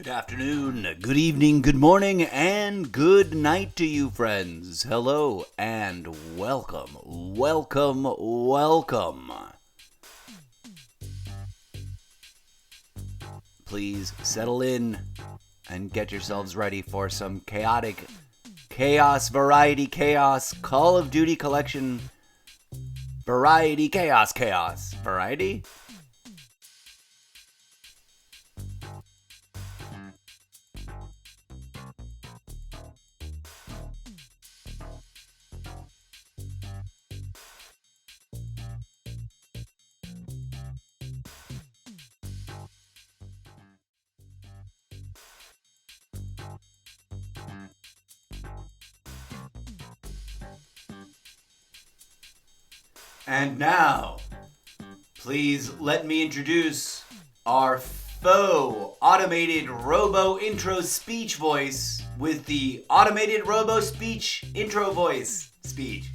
Good afternoon, good evening, good morning, and good night to you, friends. Hello and welcome, welcome, welcome. Please settle in and get yourselves ready for some chaotic chaos, variety, chaos, Call of Duty collection, variety, chaos, variety? And now, please let me introduce our faux automated robo intro speech voice with the automated robo speech intro voice speech.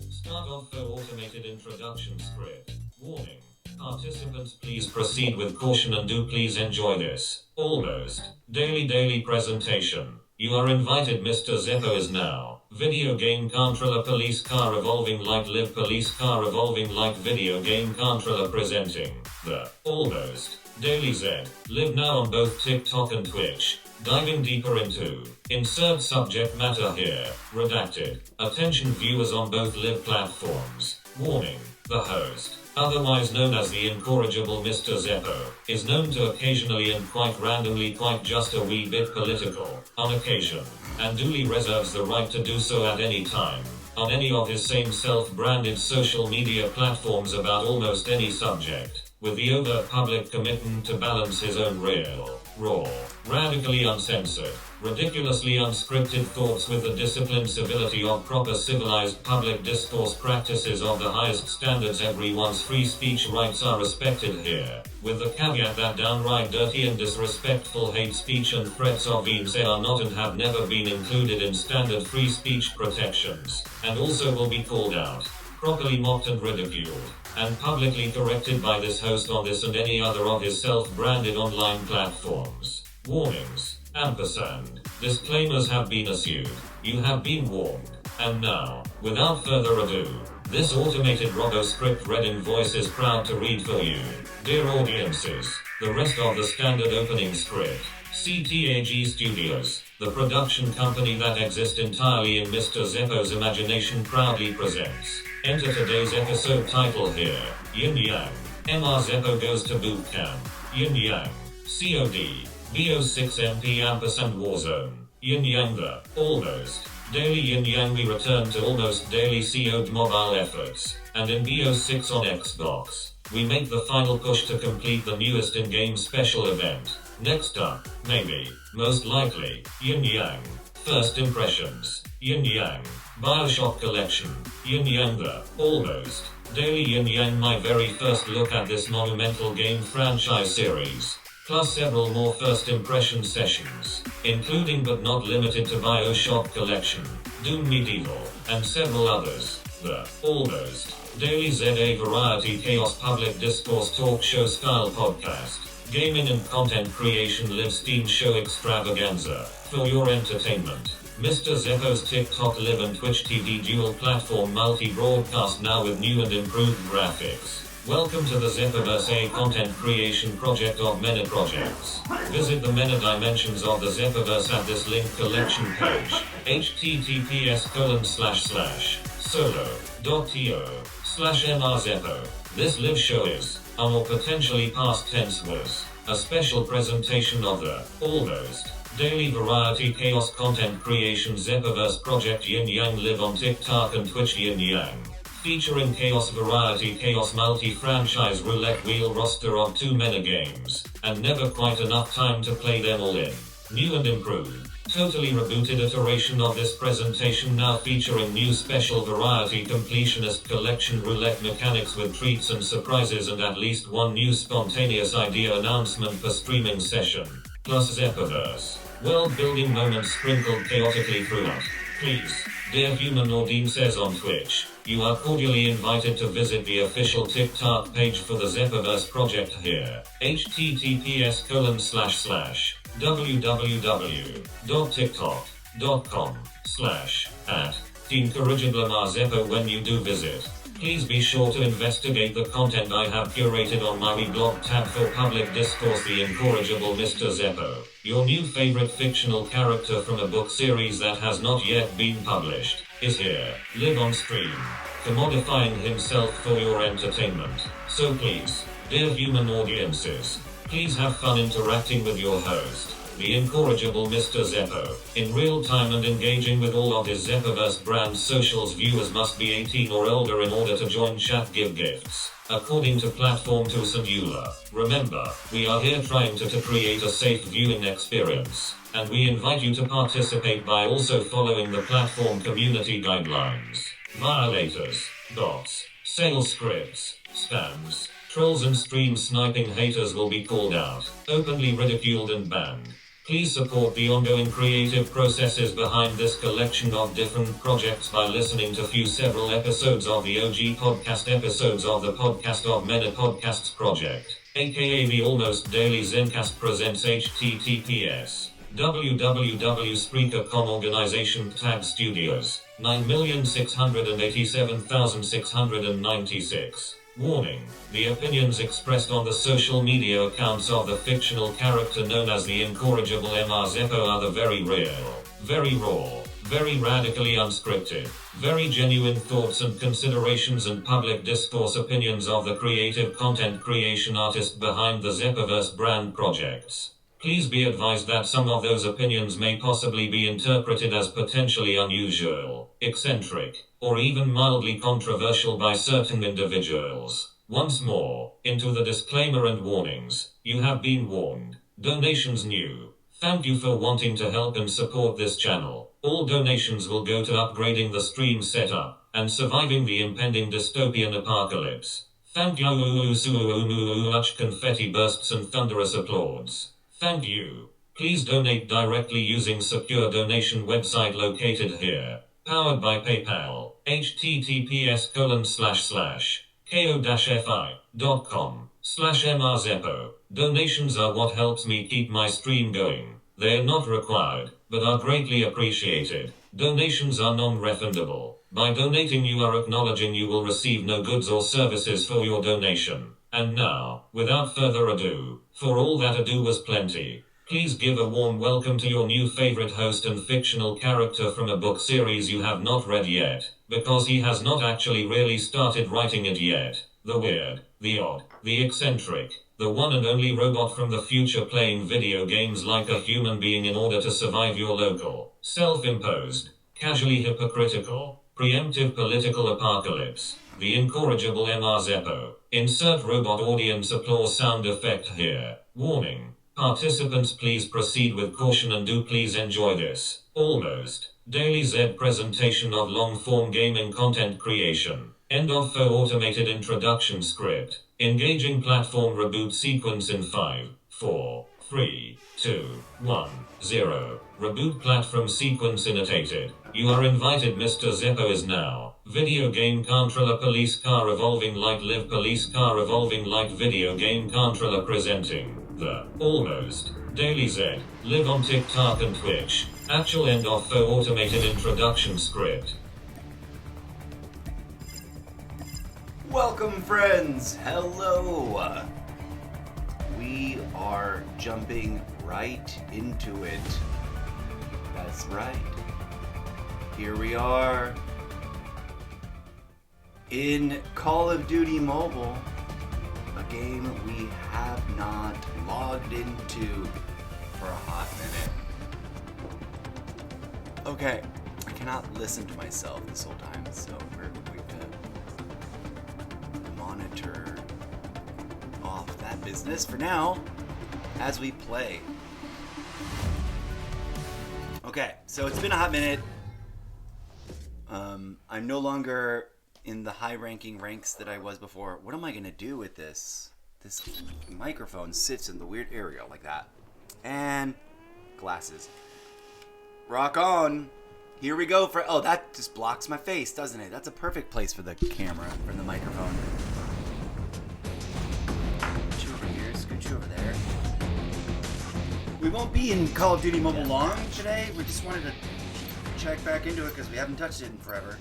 Start on faux automated introduction script. Warning. Participants, please proceed with caution and do please enjoy this almost daily presentation. You are invited. Mr. Zeppo is now. Video game controller police car evolving like live police car evolving like video game controller presenting the almost daily Z live now on both TikTok and Twitch. Diving deeper into insert subject matter here. Redacted. Attention viewers on both live platforms. Warning. The host, otherwise known as the incorrigible Mr. Zeppo, is known to occasionally and quite randomly quite just a wee bit political, on occasion, and duly reserves the right to do so at any time, on any of his same self-branded social media platforms about almost any subject, with the overt public commitment to balance his own real, raw, radically uncensored, ridiculously unscripted thoughts with the disciplined civility of proper civilized public discourse practices of the highest standards. Everyone's free speech rights are respected here, with the caveat that downright dirty and disrespectful hate speech and threats of memes are not and have never been included in standard free speech protections, and also will be called out, properly mocked and ridiculed, and publicly corrected by this host on this and any other of his self-branded online platforms. Warnings. Ampersand. Disclaimers have been issued. You have been warned. And now, without further ado, this automated robo-script read in voice is proud to read for you, dear audiences, the rest of the standard opening script. CTAG Studios, the production company that exists entirely in Mr. Zeppo's imagination, proudly presents. Enter today's episode title here. Yin Yang. MR Zeppo goes to BootCamp. Yin Yang. COD. BO6MP ampersand Warzone. Yin Yang the almost daily Yin Yang we return to almost daily COD mobile efforts, and in BO6 on Xbox, we make the final push to complete the newest in-game special event. Next up, maybe, most likely, Yin Yang. First impressions. Yin Yang. BioShock Collection. Yin Yang the almost daily Yin Yang my very first look at this monumental game franchise series. Plus several more first impression sessions, including but not limited to BioShock Collection, Doom Medieval, and several others. The almost daily ZA variety chaos public discourse talk show style podcast, gaming and content creation live Steam show extravaganza, for your entertainment. Mr. Zeppo's TikTok live and Twitch TV dual platform multi-broadcast now with new and improved graphics. Welcome to the Zeppoverse, a content creation project of many projects. Visit the many dimensions of the Zeppoverse at this link collection page, https://solo.to/mrzeppo. This live show is, on or potentially past tense was, a special presentation of the, almost, daily variety chaos content creation Zeppoverse project Yin Yang live on TikTok and Twitch. Yin Yang. Featuring chaos variety chaos multi-franchise roulette wheel roster of 2 many games, and never quite enough time to play them all in. New and improved, totally rebooted iteration of this presentation now featuring new special variety completionist collection roulette mechanics with treats and surprises and at least one new spontaneous idea announcement per streaming session. Plus Zeppoverse. World building moments sprinkled chaotically throughout. Please, dear human Nordine says on Twitch, you are cordially invited to visit the official TikTok page for the Zeppoverse project here. https://www.tiktok.com/@TeamCorrigibleMarZeppo when you do visit. Please be sure to investigate the content I have curated on my weblog tab for public discourse. The incorrigible Mr. Zeppo, your new favorite fictional character from a book series that has not yet been published, is here, live on stream, commodifying himself for your entertainment. So please, dear human audiences, please have fun interacting with your host, the incorrigible Mr. Zeppo, in real time and engaging with all of his Zeppoverse brand socials. Viewers must be 18 or older in order to join chat. Give gifts according to platform tools and EULA. Remember, we are here trying to create a safe viewing experience, and we invite you to participate by also following the platform community guidelines. Violators, bots, sales scripts, spams, trolls and stream sniping haters will be called out, openly ridiculed and banned. Please support the ongoing creative processes behind this collection of different projects by listening to several episodes of the OG podcast episodes of the Podcast of Many Podcasts project, aka the Almost Daily Zencast presents. https www.spreaker.com organization tab studios 9,687,696. Warning, the opinions expressed on the social media accounts of the fictional character known as the incorrigible Mr. Zeppo are the very real, very raw, very radically unscripted, very genuine thoughts and considerations and public discourse opinions of the creative content creation artist behind the Zeppoverse brand projects. Please be advised that some of those opinions may possibly be interpreted as potentially unusual, eccentric, or even mildly controversial by certain individuals. Once more, into the disclaimer and warnings, you have been warned. Donations new. Thank you for wanting to help and support this channel. All donations will go to upgrading the stream setup, and surviving the impending dystopian apocalypse. Thank you much confetti bursts and thunderous applause. Thank you. Please donate directly using secure donation website located here. Powered by PayPal. https://ko-fi.com/mrzeppo. Donations are what helps me keep my stream going. They are not required, but are greatly appreciated. Donations are non-refundable. By donating you are acknowledging you will receive no goods or services for your donation. And now, without further ado, for all that ado was plenty, please give a warm welcome to your new favorite host and fictional character from a book series you have not read yet, because he has not actually really started writing it yet. The weird, the odd, the eccentric, the one and only robot from the future playing video games like a human being in order to survive your local, self-imposed, casually hypocritical, preemptive political apocalypse. The incorrigible Mr. Zeppo. Insert robot audience applause sound effect here. Warning. Participants please proceed with caution and do please enjoy this almost daily Z presentation of long-form gaming content creation. End of automated introduction script. Engaging platform reboot sequence in 5, 4, 3, 2, 1, 0. Reboot platform sequence initiated. You are invited. Mr. Zeppo is now. Video game controller police car evolving light live police car evolving light video game controller presenting the Almost Daily Z live on TikTok and Twitch. Actual end of automated introduction script. Welcome, friends. Hello. We are jumping right into it. That's right. Here we are in Call of Duty Mobile, a game we have not logged into for a hot minute. Okay, I cannot listen to myself this whole time, so we're going to monitor off that business for now as we play. Okay, so it's been a hot minute. I'm no longer in the high-ranking ranks that I was before. What am I going to do with this? This microphone sits in the weird area like that. And glasses. Rock on! Here we go for... Oh, that just blocks my face, doesn't it? That's a perfect place for the camera, for the microphone. Scoot you over here, scoot you over there. We won't be in Call of Duty Mobile long today. We just wanted to check back into it because we haven't touched it in forever.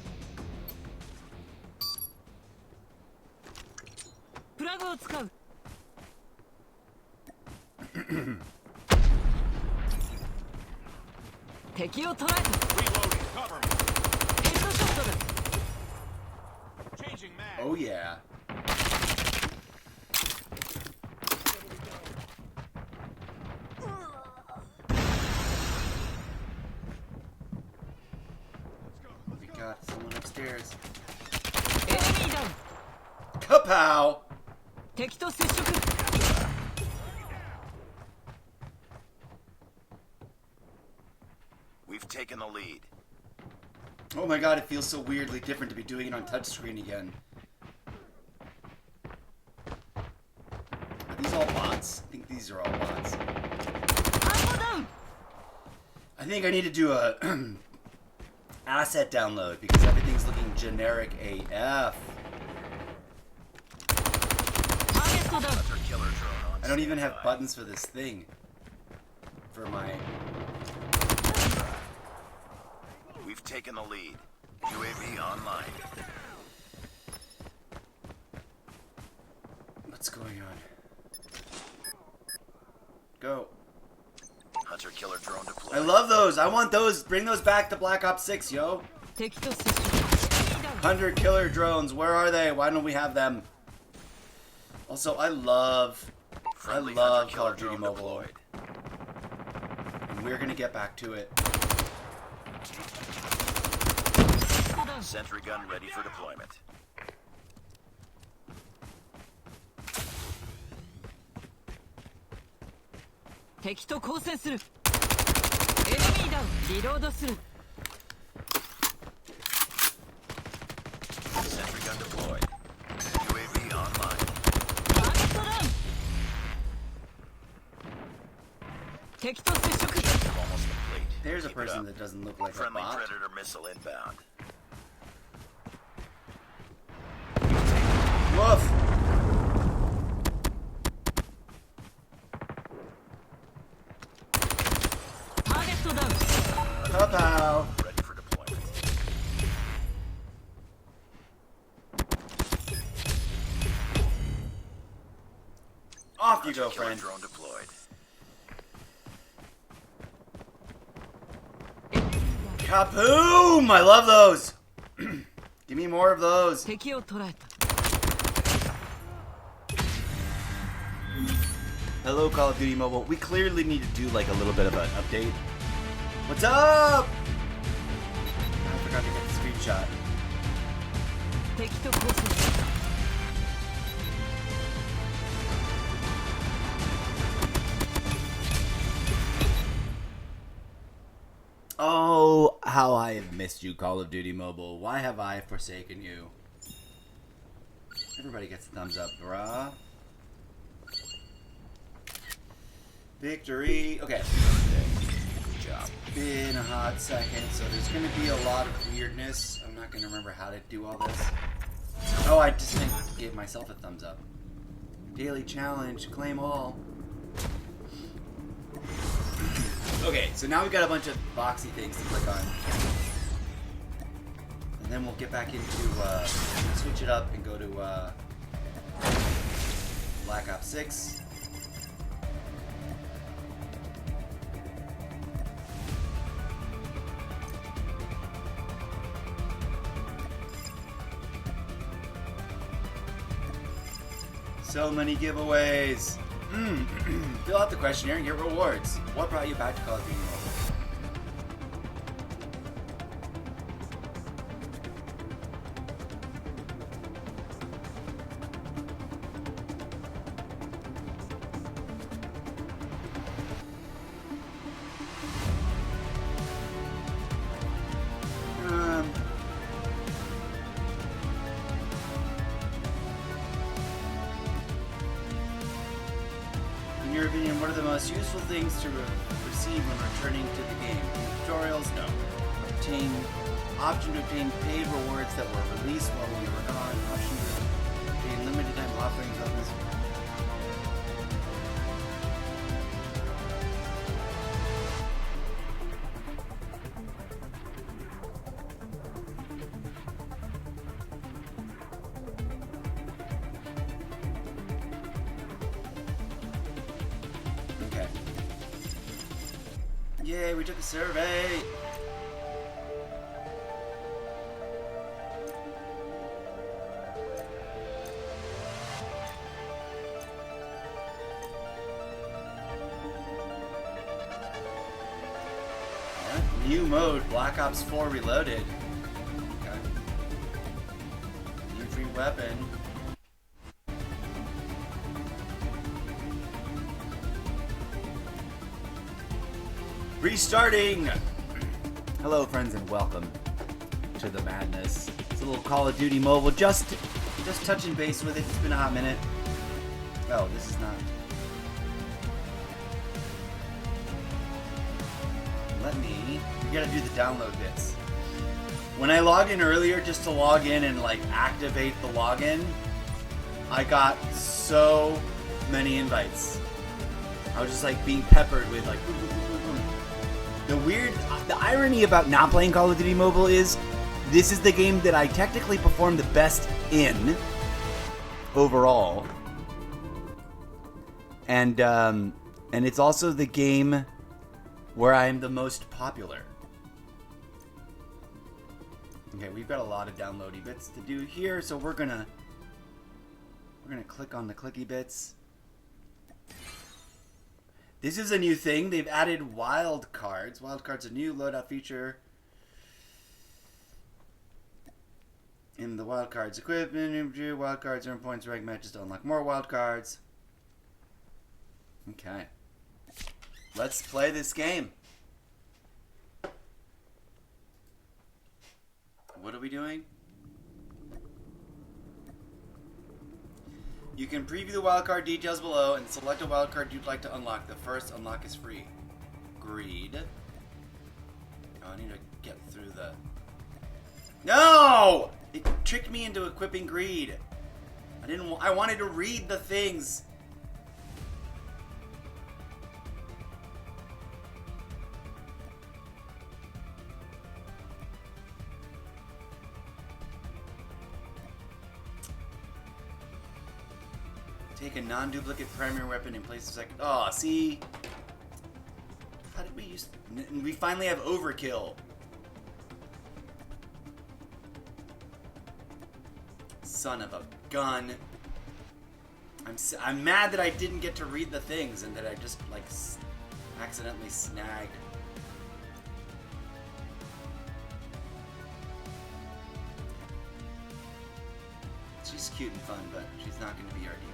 Reloading, cover me. Changing mag. Oh yeah. We got someone upstairs. Kapow! We've taken the lead. Oh my god, it feels so weirdly different to be doing it on touchscreen again. Are these all bots? I think these are all bots. I think I need to do a asset download because everything's looking generic AF. I don't even have buttons for this thing. For my... We've taken the lead. UAV online. What's going on? Go. Hunter killer drone deployed. I love those. I want those. Bring those back to Black Ops 6, yo. Hunter killer drones. Where are they? Why don't we have them? Also, I love Call of Duty Mobile. Deployed. And we're gonna get back to it. Sentry gun ready for deployment. Sentry gun deployed. UAV online. Objective almost complete. There's a Keep it person up. that doesn't look like a Friendly bot. Predator missile inbound. Woof. Pow. Ready for deployment. Off you go, Killer friend. drone deployed. Kaboom! I love those. Give me more of those. Hello, Call of Duty Mobile. We clearly need to do like a little bit of an update. What's up? I forgot to get the screenshot. Oh, how I have missed you, Call of Duty Mobile. Why have I forsaken you? Everybody gets a thumbs up, bruh. Victory. Okay. Good job. Been a hot second, so there's going to be a lot of weirdness. I'm not going to remember how to do all this. Oh, I just gave myself a thumbs up. Daily challenge, claim all. Okay, so now we've got a bunch of boxy things to click on. And then we'll get back into, switch it up and go to, Black Ops 6. So many giveaways. Fill out the questionnaire and get rewards. What brought you back to Call of Duty Mobile? In your opinion, what are the most useful things to receive when returning to the game? Tutorials? No. option to obtain paid rewards that were released while we were gone. Option to obtain limited time offerings of this. Okay. Yay, we took a survey! New mode, Black Ops 4 Reloaded. Okay. New free weapon. Restarting! Hello friends and welcome to the madness. It's a little Call of Duty mobile, just touching base with it. It's been a hot minute. Oh, this is not. You gotta do the download bits. When I logged in earlier just to log in and like activate the login, I got so many invites. I was just like being peppered with like the irony about not playing Call of Duty Mobile is this is the game that I technically perform the best in overall. And it's also the game where I am the most popular. Okay, we've got a lot of downloady bits to do here, so we're gonna click on the clicky bits. This is a new thing. They've added wildcards. Wildcards, a new loadout feature. In the wildcards equipment, wildcards earn points, rank matches to unlock more wildcards. Okay. Let's play this game. What are we doing? You can preview the wildcard details below and select a wildcard you'd like to unlock. The first unlock is free. Greed. Oh, I need to get through the... No! It tricked me into equipping greed. I wanted to read the things. Take a non-duplicate primary weapon in place of second. Oh, see? How did we use... We finally have overkill. Son of a gun. I'm mad that I didn't get to read the things and that I just, like, accidentally snagged. She's cute and fun, but she's not going to be our default.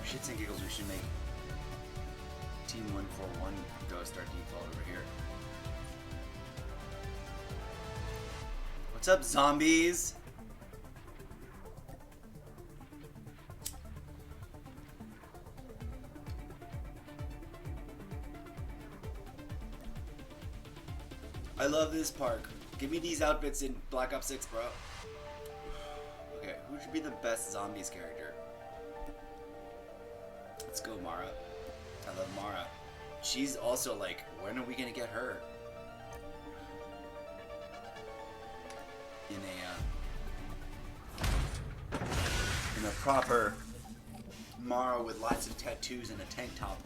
For shits and giggles, we should make Team 141 Ghost our default over here. What's up, zombies? I love this park. Give me these outfits in Black Ops 6, bro. Okay, who should be the best zombies character? Let's go, Mara. I love Mara. She's also like, when are we gonna get her? In a proper Mara with lots of tattoos and a tank top.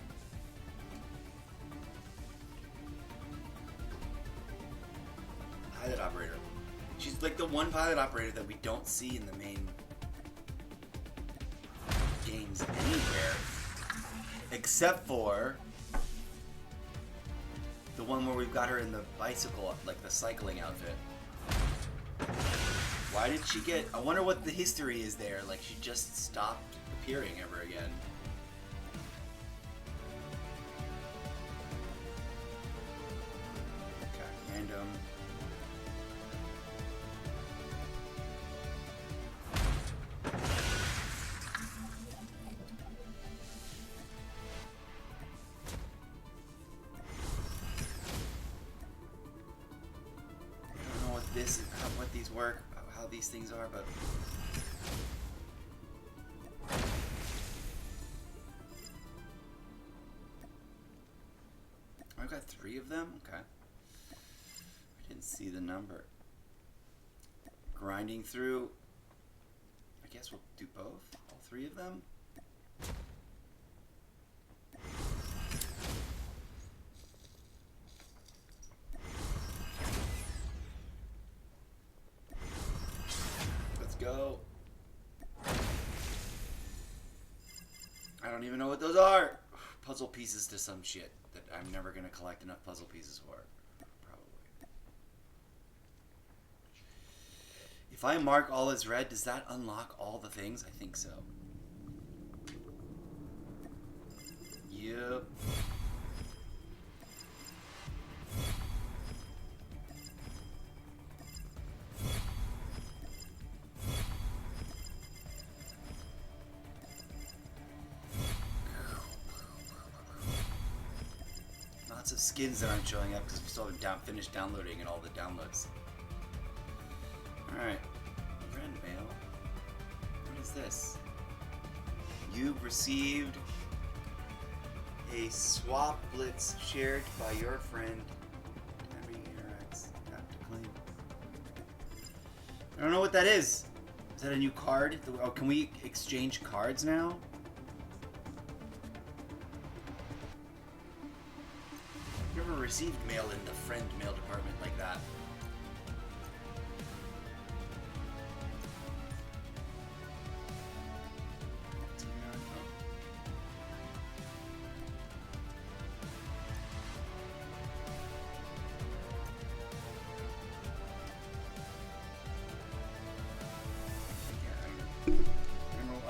Pilot operator. She's like the one pilot operator that we don't see in the main games anywhere. Except for the one where we've got her in the bicycle, like the cycling outfit. Why did she get... I wonder what the history is there. Like, she just stopped appearing ever again. Okay, random. what these work, how these things are, but I've got 3 of them. Okay, I didn't see the number. Grinding through. I guess we'll do both. All 3 of them. Let's go. I don't even know what those are. Puzzle pieces to some shit that I'm never gonna collect enough puzzle pieces for. Probably. If I mark all as red, does that unlock all the things? I think so. Yep. Lots of skins that aren't showing up because we still haven't finished downloading and all the downloads. Alright. Friend mail. What is this? You've received a swap blitz shared by your friend. Tap to claim. I don't know what that is. Is that a new card? Oh, can we exchange cards now? I've never received mail in the friend mail department like that.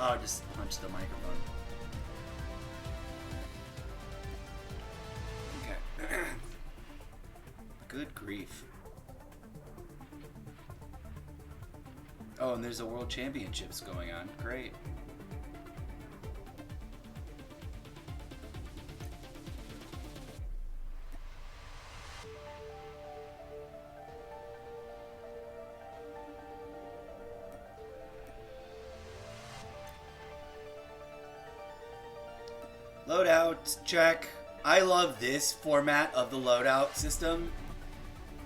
Oh, just punch the microphone. Okay. Good grief. Oh, and there's a World Championships going on. Great. Loadout check. I love this format of the loadout system.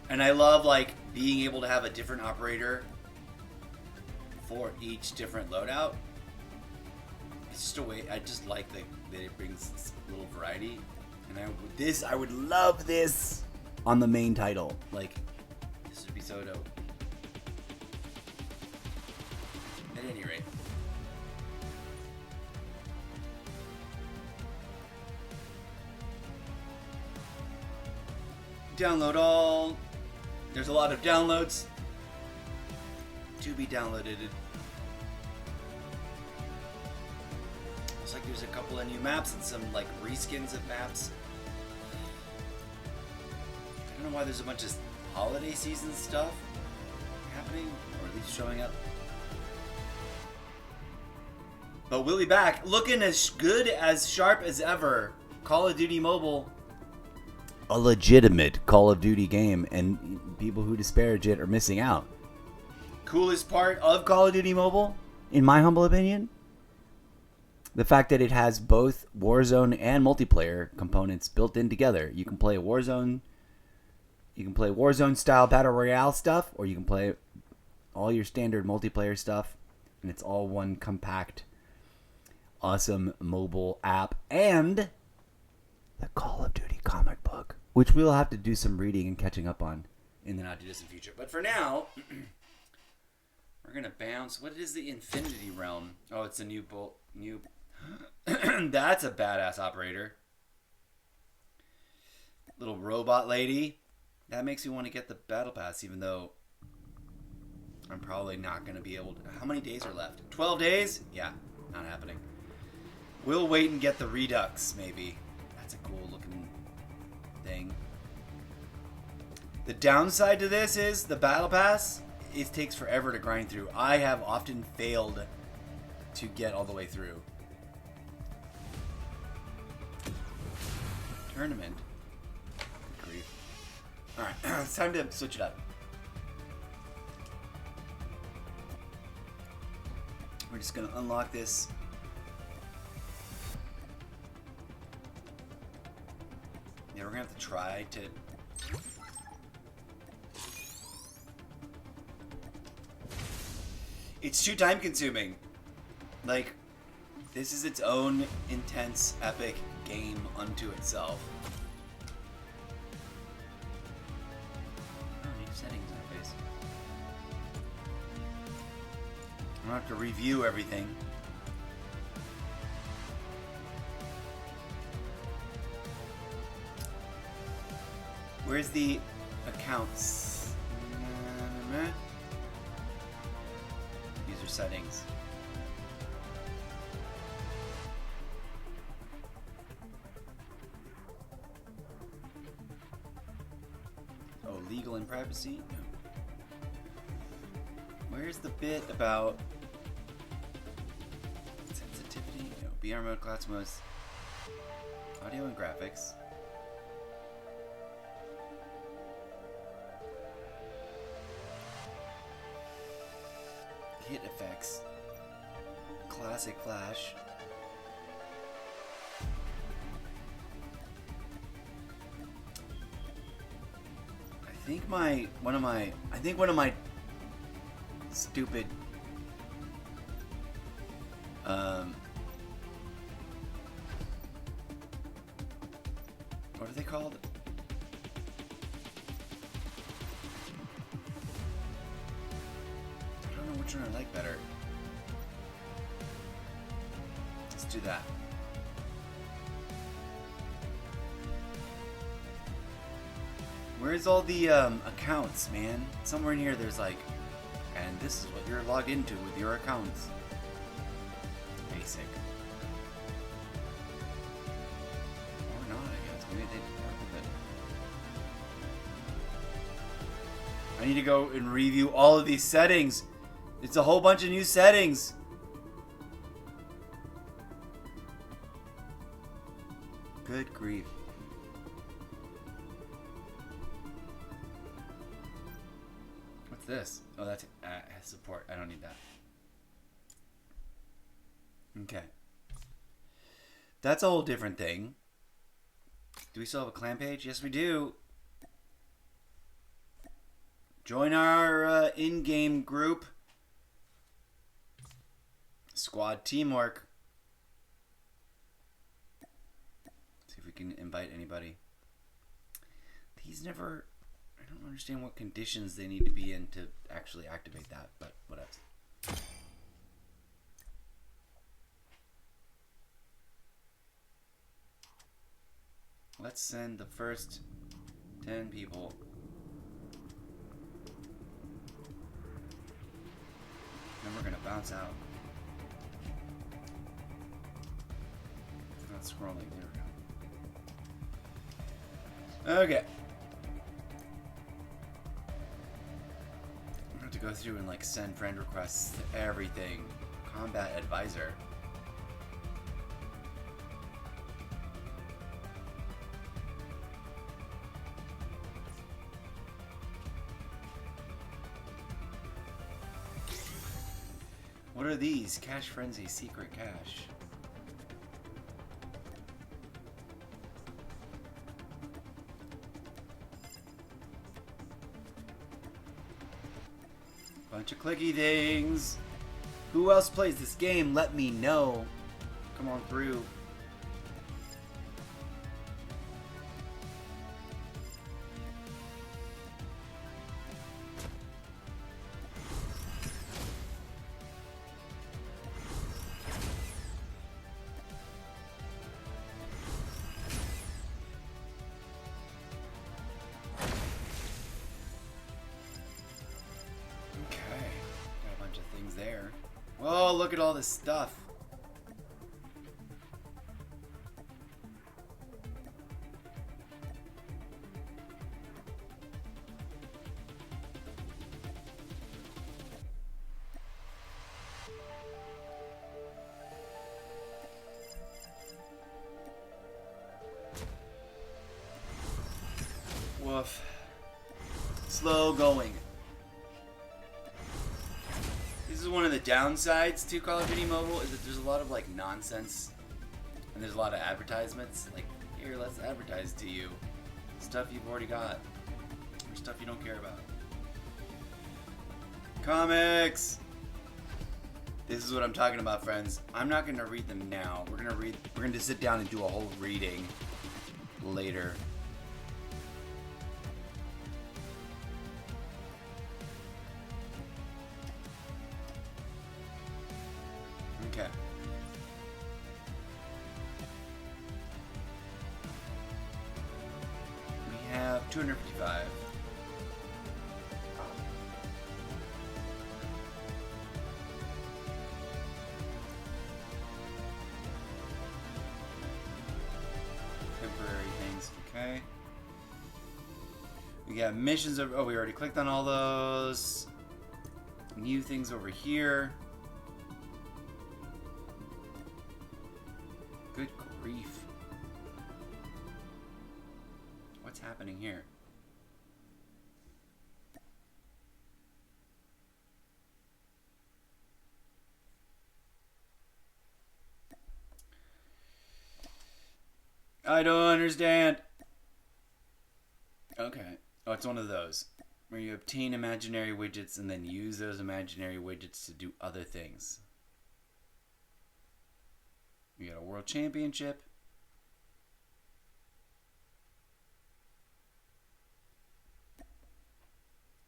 And I love like being able to have a different operator for each different loadout. It's just a way, I just like that it brings a little variety. And I would love this on the main title. Like, this would be so dope. At any rate. Download all. There's a lot of downloads to be downloaded. Looks like there's a couple of new maps and some like reskins of maps. I don't know why there's a bunch of holiday season stuff happening, or at least showing up. But we'll be back looking as good, as sharp as ever. Call of Duty Mobile. A legitimate Call of Duty game, and people who disparage it are missing out. Coolest part of Call of Duty Mobile, in my humble opinion, the fact that it has both Warzone and multiplayer components built in together. You can play Warzone style battle royale stuff, or you can play all your standard multiplayer stuff, and it's all one compact, awesome mobile app. And the Call of Duty comic book, which we'll have to do some reading and catching up on in the not too distant future. But for now, we're gonna bounce. What is the Infinity Realm? Oh, it's a new bolt. That's a badass operator. Little robot lady. That makes me want to get the battle pass, even though I'm probably not gonna be able to. How many days are left? 12 days? Yeah, not happening. We'll wait and get the Redux, maybe. That's a cool looking thing. The downside to this is the battle pass. It takes forever to grind through. I have often failed to get all the way through. Tournament. Good grief. Alright, it's time to switch it up. We're just gonna unlock this. Yeah, we're gonna have to try to. It's too time consuming. Like, this is its own intense, epic game unto itself. Oh, new settings interface. I'm gonna have to review everything. Where's the accounts? User settings. Oh, legal and privacy? No. Where's the bit about sensitivity? No. BR mode, class modes, audio and graphics. Hit effects. Classic Flash. I think one of my stupid what are they called? I don't know which one I like better. Let's do that. Where's all the accounts, man? Somewhere in here there's like, and this is what you're logged into with your accounts. Basic. Or not, I guess. Maybe they start with it. I need to go and review all of these settings. It's a whole bunch of new settings. Good grief. What's this? Oh, that's support. I don't need that. Okay. That's a whole different thing. Do we still have a clan page? Yes, we do. Join our in-game group. Squad teamwork. See if we can invite anybody. These never... I don't understand what conditions they need to be in to actually activate that, but whatever. Let's send the first 10 people. Then we're gonna bounce out. It's not scrolling. There we go. Okay. I'm gonna have to go through and like send friend requests to everything. Combat advisor. What are these? Cash Frenzy, Secret Cache. Bunch of clicky things. Who else plays this game? Let me know. Come on through. There. Oh, look at all this stuff. Woof. Slow going. This is one of the downsides to Call of Duty Mobile, is that there's a lot of like nonsense, and there's a lot of advertisements. Like, here, let's advertise to you stuff you've already got, or stuff you don't care about. Comics. This is what I'm talking about, friends. I'm not gonna read them now. We're gonna sit down and do a whole reading later. Okay. We have 255. Temporary things, okay. We got missions over. Oh, we already clicked on all those. New things over here. Good grief. What's happening here? I don't understand. Okay. Oh, it's one of those where you obtain imaginary widgets and then use those imaginary widgets to do other things. We got a world championship.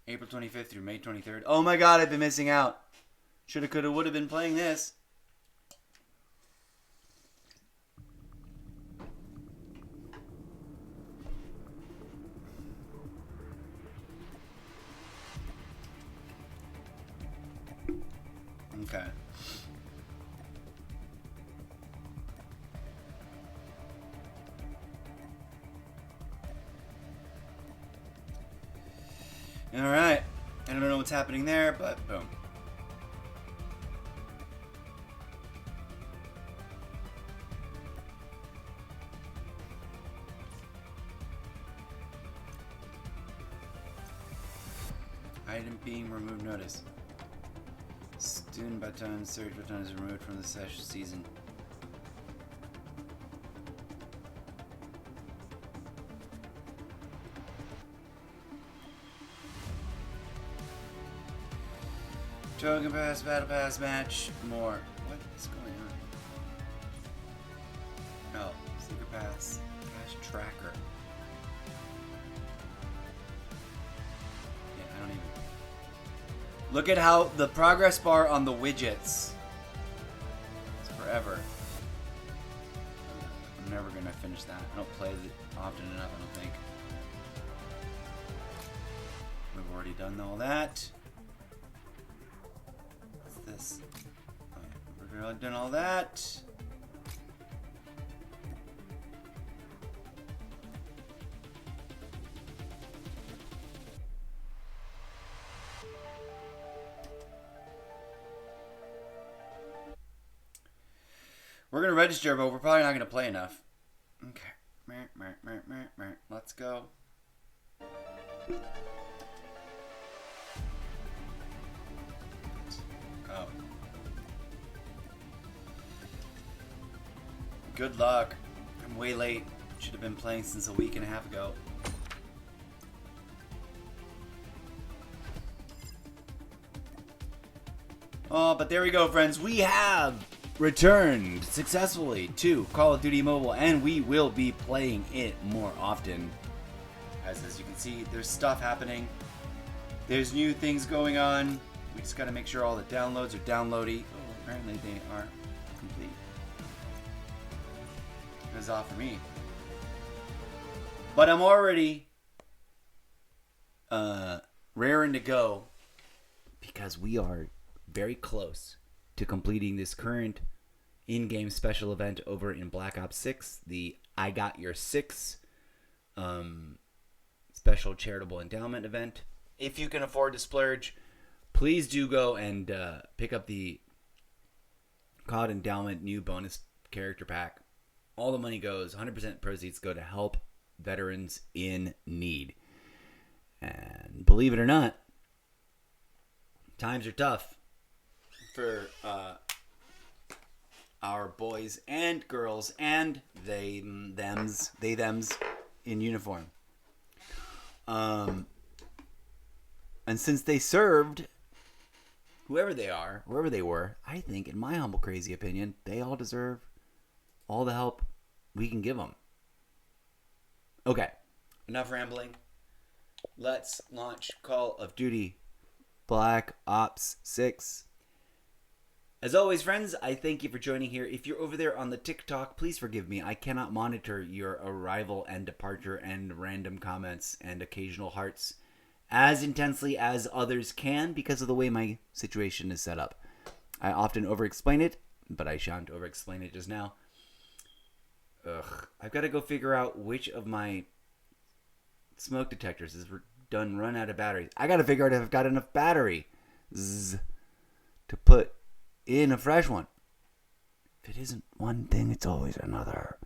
April 25th through May 23rd. Oh my god, I've been missing out. Shoulda, coulda, woulda been playing this. Okay. Alright. I don't know what's happening there, but boom. Item being removed notice. Student button, search button is removed from the session season. Token pass, battle pass match, more. What is going on? Oh, secret pass, cash tracker. Yeah, I don't even. Look at how the progress bar on the widgets. It's forever. I'm never gonna finish that. I don't play it often enough, I don't think. We've already done all that. This. We've already done all that. We're gonna register, but we're probably not gonna play enough. Okay. Let's go. Oh. Good luck. I'm way late. Should have been playing since a week and a half ago. Oh, but there we go, friends. We have returned successfully to Call of Duty Mobile, and we will be playing it more often. As you can see, there's stuff happening. There's new things going on. We just got to make sure all the downloads are downloady. Oh, apparently they are complete. It was off for me. But I'm already raring to go because we are very close to completing this current in-game special event over in Black Ops 6, the I Got Your 6 special charitable endowment event. If you can afford to splurge, please do go and pick up the COD Endowment new bonus character pack. All the money goes, 100% proceeds go to help veterans in need. And believe it or not, times are tough. for our boys and girls and they thems in uniform. And since they served, whoever they are, wherever they were, I think, in my humble crazy opinion, they all deserve all the help we can give them. Okay, enough rambling. Let's launch Call of Duty Black Ops 6. As always, friends, I thank you for joining here. If you're over there on the TikTok, please forgive me. I cannot monitor your arrival and departure and random comments and occasional hearts as intensely as others can because of the way my situation is set up. I often over-explain it, but I shan't over-explain it just now. I've got to go figure out which of my smoke detectors is run out of batteries. I got to figure out if I've got enough battery to put in a fresh one. If it isn't one thing, it's always another.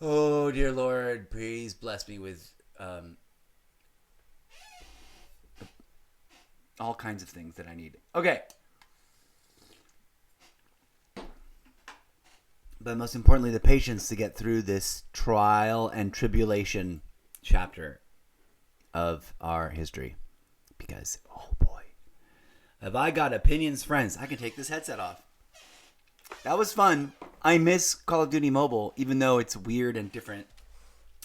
Oh, dear Lord, please bless me with all kinds of things that I need. Okay. But most importantly, the patience to get through this trial and tribulation chapter of our history. Because, oh boy, have I got opinions, friends. I can take this headset off. That was fun. I miss Call of Duty Mobile, even though it's weird and different.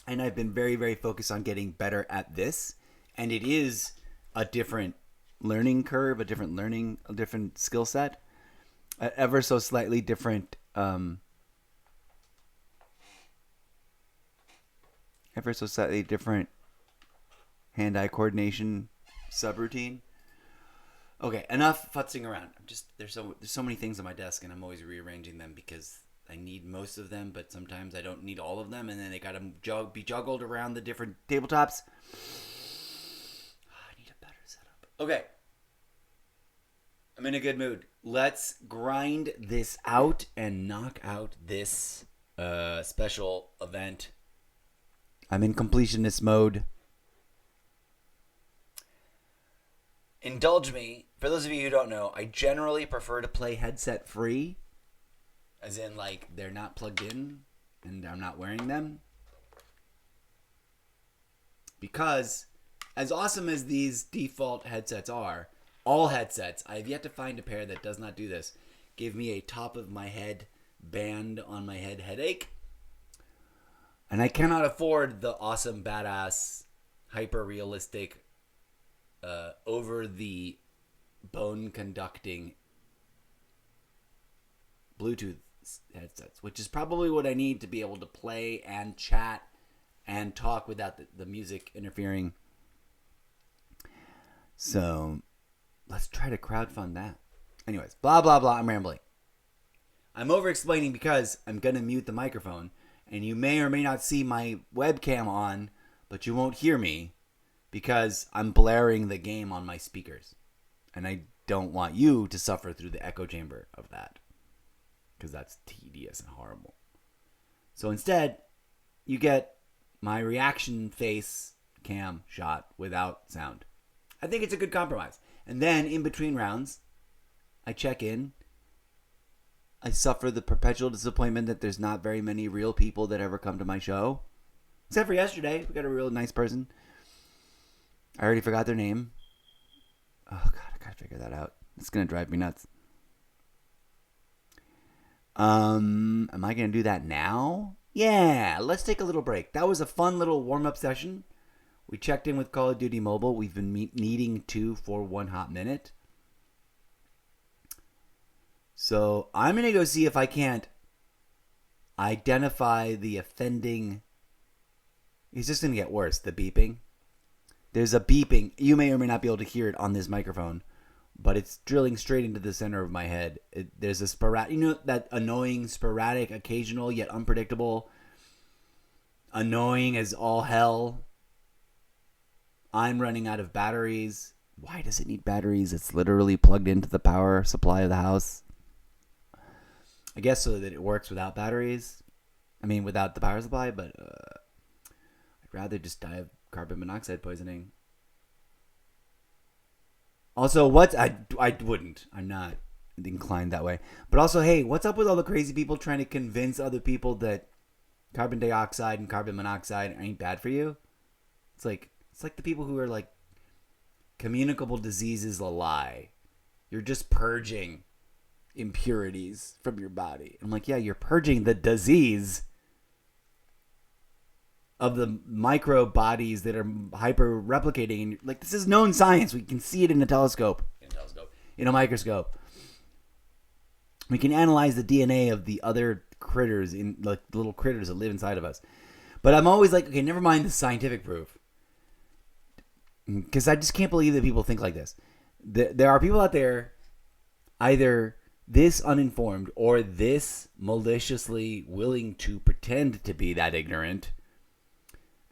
And I've been very, very focused on getting better at this. And it is a different learning curve, a different skill set. Ever so slightly different hand-eye coordination subroutine. Okay, enough futzing around. There's so many things on my desk, and I'm always rearranging them because I need most of them, but sometimes I don't need all of them, and then they gotta be juggled around the different tabletops. I need a better setup. Okay, I'm in a good mood. Let's grind this out and knock out this special event. I'm in completionist mode. Indulge me. For those of you who don't know, I generally prefer to play headset free. As in, like, they're not plugged in and I'm not wearing them. Because, as awesome as these default headsets are, all headsets, I have yet to find a pair that does not do this. Give me a top of my head band on my head headache. And I cannot afford the awesome, badass, hyper-realistic, over-the-bone-conducting Bluetooth headsets, which is probably what I need to be able to play and chat and talk without the music interfering. So, let's try to crowdfund that. Anyways, blah, blah, blah, I'm rambling. I'm over-explaining because I'm going to mute the microphone. And you may or may not see my webcam on, but you won't hear me because I'm blaring the game on my speakers. And I don't want you to suffer through the echo chamber of that because that's tedious and horrible. So instead, you get my reaction face cam shot without sound. I think it's a good compromise. And then in between rounds, I check in. I suffer the perpetual disappointment that there's not very many real people that ever come to my show. Except for yesterday. We got a real nice person. I already forgot their name. Oh, God, I gotta figure that out. It's gonna drive me nuts. Am I gonna do that now? Yeah, let's take a little break. That was a fun little warm-up session. We checked in with Call of Duty Mobile. We've been needing to for one hot minute. So I'm going to go see if I can't identify the offending. It's just going to get worse, the beeping. There's a beeping. You may or may not be able to hear it on this microphone, but it's drilling straight into the center of my head. There's a sporadic, that annoying, sporadic, occasional, yet unpredictable, annoying as all hell. I'm running out of batteries. Why does it need batteries? It's literally plugged into the power supply of the house. I guess so that it works without batteries. I mean, without the power supply, but I'd rather just die of carbon monoxide poisoning. Also, what's I wouldn't. I'm not inclined that way. But also, hey, what's up with all the crazy people trying to convince other people that carbon dioxide and carbon monoxide ain't bad for you? It's like the people who are like communicable disease is a lie. You're just purging impurities from your body. I'm like, yeah, you're purging the disease of the micro bodies that are hyper replicating. And like, this is known science. We can see it in a telescope, in a microscope. We can analyze the DNA of the other critters, in like the little critters that live inside of us. But I'm always like, okay, never mind the scientific proof, because I just can't believe that people think like this. There are people out there, either this uninformed or this maliciously willing to pretend to be that ignorant,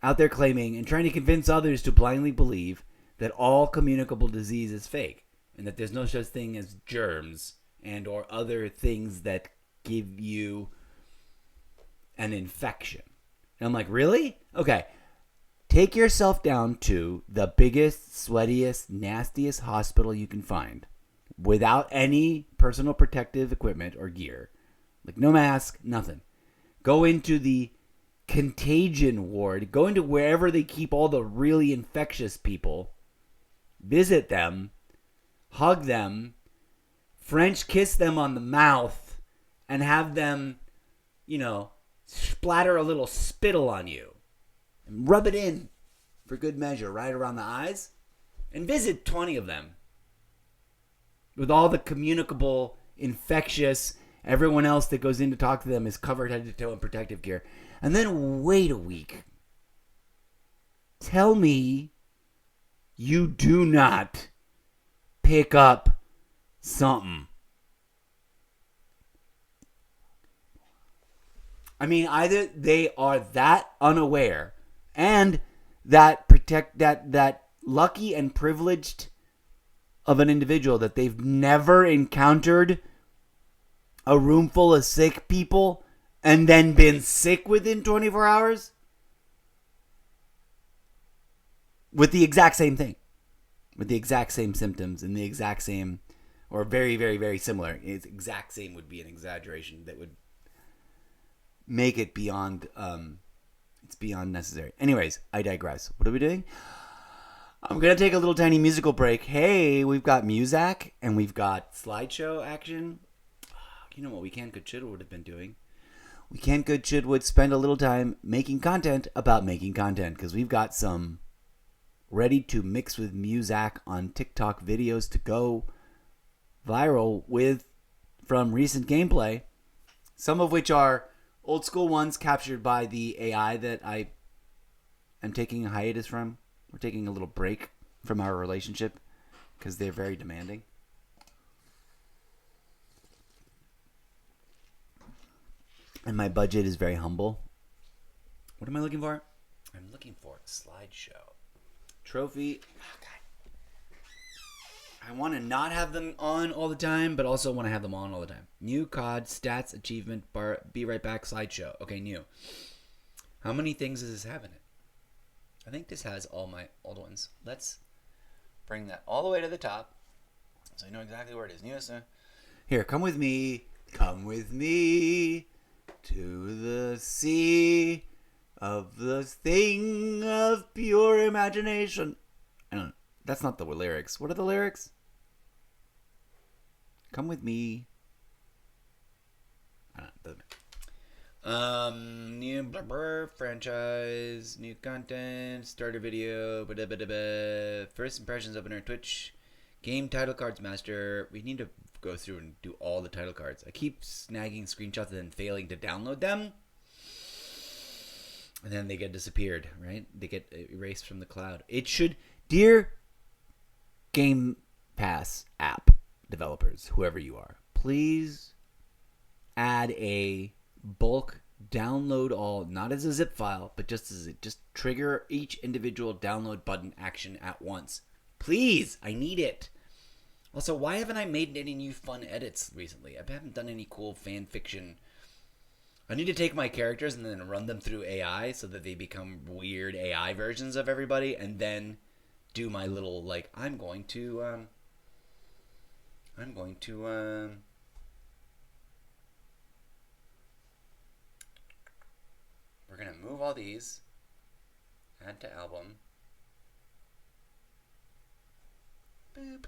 out there claiming and trying to convince others to blindly believe that all communicable disease is fake and that there's no such thing as germs and or other things that give you an infection. And I'm like, really? Okay. Take yourself down to the biggest, sweatiest, nastiest hospital you can find without any personal protective equipment or gear. Like no mask, nothing. Go into the contagion ward. Go into wherever they keep all the really infectious people. Visit them. Hug them. French kiss them on the mouth. And have them, splatter a little spittle on you. And rub it in for good measure right around the eyes. And visit 20 of them. With all the communicable, infectious, everyone else that goes in to talk to them is covered head to toe in protective gear. And then wait a week. Tell me you do not pick up something. I mean, either they are that unaware and that lucky and privileged of an individual that they've never encountered a room full of sick people and then been sick within 24 hours with the exact same thing, with the exact same symptoms and the exact same, or very, very, very similar. It's exact same would be an exaggeration that would make it beyond, it's beyond necessary. Anyways, I digress. What are we doing? I'm going to take a little tiny musical break. Hey, we've got Muzak and we've got slideshow action. You know what We Can't Good Should would have been doing? We Can't Good Should would spend a little time making content about making content, because we've got some ready to mix with Muzak on TikTok videos to go viral with from recent gameplay. Some of which are old school ones captured by the AI that I am taking a hiatus from. We're taking a little break from our relationship because they're very demanding. And my budget is very humble. What am I looking for? I'm looking for a slideshow. Trophy. Oh, God. I want to not have them on all the time, but also want to have them on all the time. New COD, stats, achievement, bar, be right back, slideshow. Okay, new. How many things does this have in it? I think this has all my old ones. Let's bring that all the way to the top so I know exactly where it is. New. Here, come with me. Come with me to the sea of the thing of pure imagination. I don't know. That's not the lyrics. What are the lyrics? Come with me. I don't know. Doesn't matter. New blah, blah, franchise, new content, starter video, first impressions opener, Twitch, game title cards master. We need to go through and do all the title cards. I keep snagging screenshots and then failing to download them. And then they get disappeared, right? They get erased from the cloud. It should, dear Game Pass app developers, whoever you are, please add a bulk download all, not as a zip file, but just trigger each individual download button action at once. Please, I need it. Also, why haven't I made any new fun edits recently? I haven't done any cool fan fiction. I need to take my characters and then run them through AI so that they become weird AI versions of everybody, and then do my little, like, I'm going to I'm going to we're gonna move all these, add to album. Boop.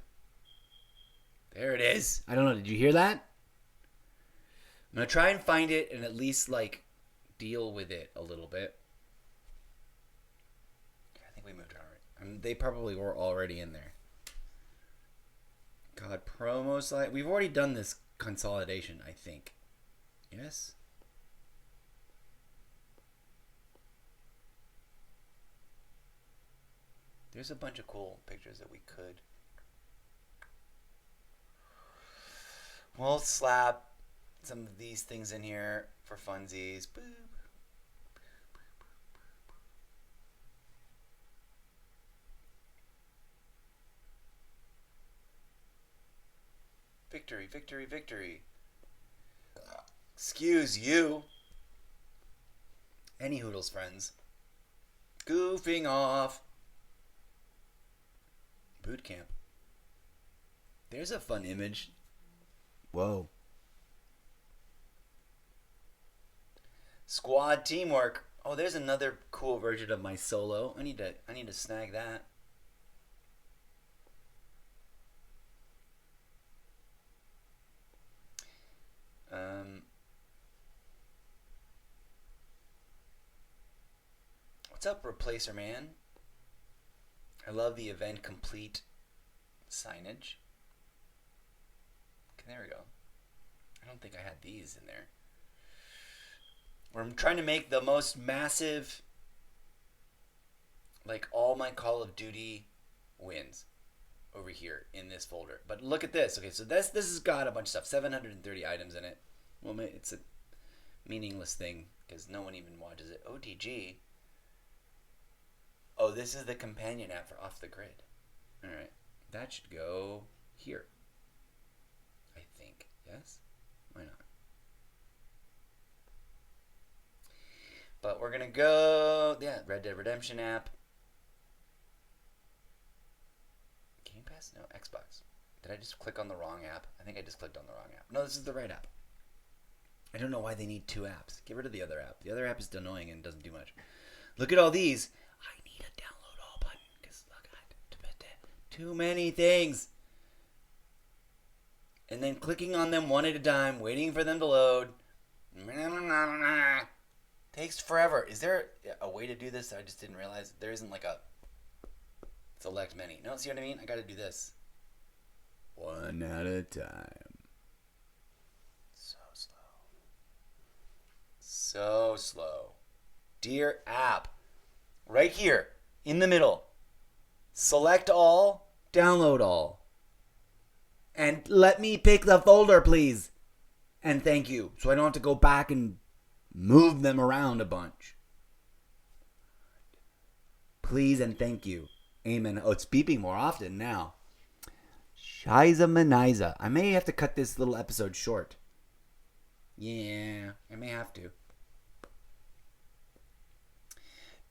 There it is. I don't know. Did you hear that? I'm gonna try and find it and at least like deal with it a little bit. I think we moved it already. I mean, they probably were already in there. God, promo slide. We've already done this consolidation, I think. Yes? There's a bunch of cool pictures that we could. We'll slap some of these things in here for funsies. Boop. Victory, victory, victory. Excuse you. Any Hoodles friends. Goofing off. BootCamp. There's a fun image. Whoa. Squad teamwork. Oh, there's another cool version of my solo. I need to snag that. What's up, Replacer Man? I love the event complete signage. Okay, there we go. I don't think I had these in there. Where I'm trying to make the most massive, like all my Call of Duty wins over here in this folder. But look at this. Okay, so this has got a bunch of stuff. 730 items in it. Well, it's a meaningless thing because no one even watches it. OTG. Oh, this is the companion app for Off the Grid. All right, that should go here. I think. Yes? Why not? But we're gonna go, yeah, Red Dead Redemption app. Game Pass? No, Xbox. Did I just click on the wrong app? I think I just clicked on the wrong app. No, this is the right app. I don't know why they need two apps. Get rid of the other app. The other app is annoying and doesn't do much. Look at all these. I need a download all button because look, too many things. And then clicking on them one at a time, waiting for them to load. Takes forever. Is there a way to do this that I just didn't realize? There isn't like a select many. No, see what I mean? I gotta do this. One at a time. So slow. So slow. Dear app. Right here. In the middle. Select all. Download all. And let me pick the folder, please. And thank you. So I don't have to go back and move them around a bunch. Please and thank you. Amen. Oh, it's beeping more often now. Shiza Maniza. I may have to cut this little episode short. Yeah, I may have to.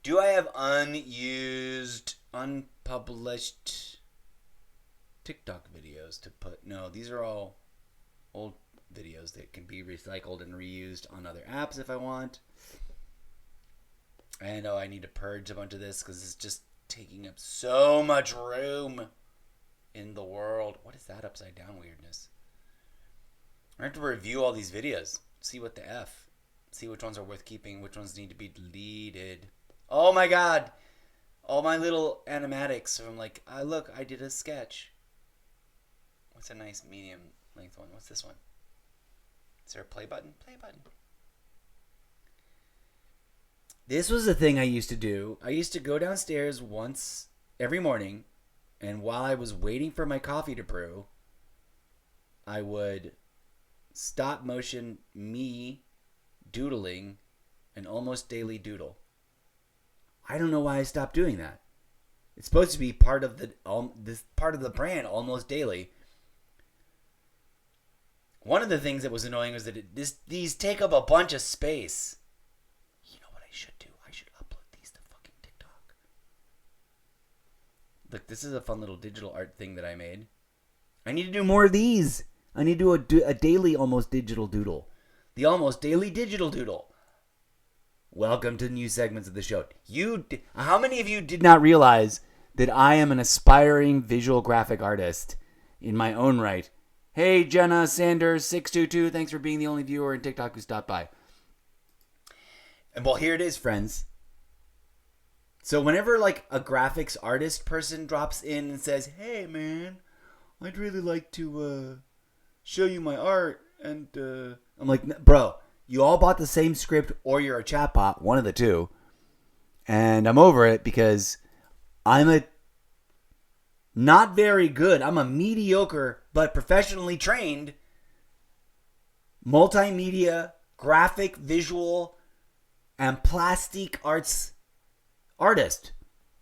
Do I have unused, unpublished TikTok videos to put? No, these are all old videos that can be recycled and reused on other apps if I want. And oh, I need to purge a bunch of this because it's just taking up so much room in the world. What is that upside down weirdness? I have to review all these videos, see what the F, see which ones are worth keeping, which ones need to be deleted. Oh my god, all my little animatics from like, look, I did a sketch. What's a nice medium length one? What's this one? Is there a play button? Play button. This was the thing I used to do. I used to go downstairs once every morning, and while I was waiting for my coffee to brew, I would stop motion me doodling an almost daily doodle. I don't know why I stopped doing that. It's supposed to be part of this part of the brand, Almost Daily. One of the things that was annoying was that these take up a bunch of space. You know what I should do? I should upload these to fucking TikTok. Look, this is a fun little digital art thing that I made. I need to do more of these. I need to do a daily almost digital doodle. The almost daily digital doodle. Welcome to new segments of the show. How many of you did not realize that I am an aspiring visual graphic artist in my own right? Hey, Jenna Sanders 622, thanks for being the only viewer in TikTok who stopped by. And well, here it is, friends. So whenever like a graphics artist person drops in and says, "Hey, man, I'd really like to show you my art," and I'm like, "Bro, you all bought the same script, or you're a chatbot, one of the two." And I'm over it because I'm not very good. I'm a mediocre but professionally trained multimedia, graphic, visual, and plastic arts artist.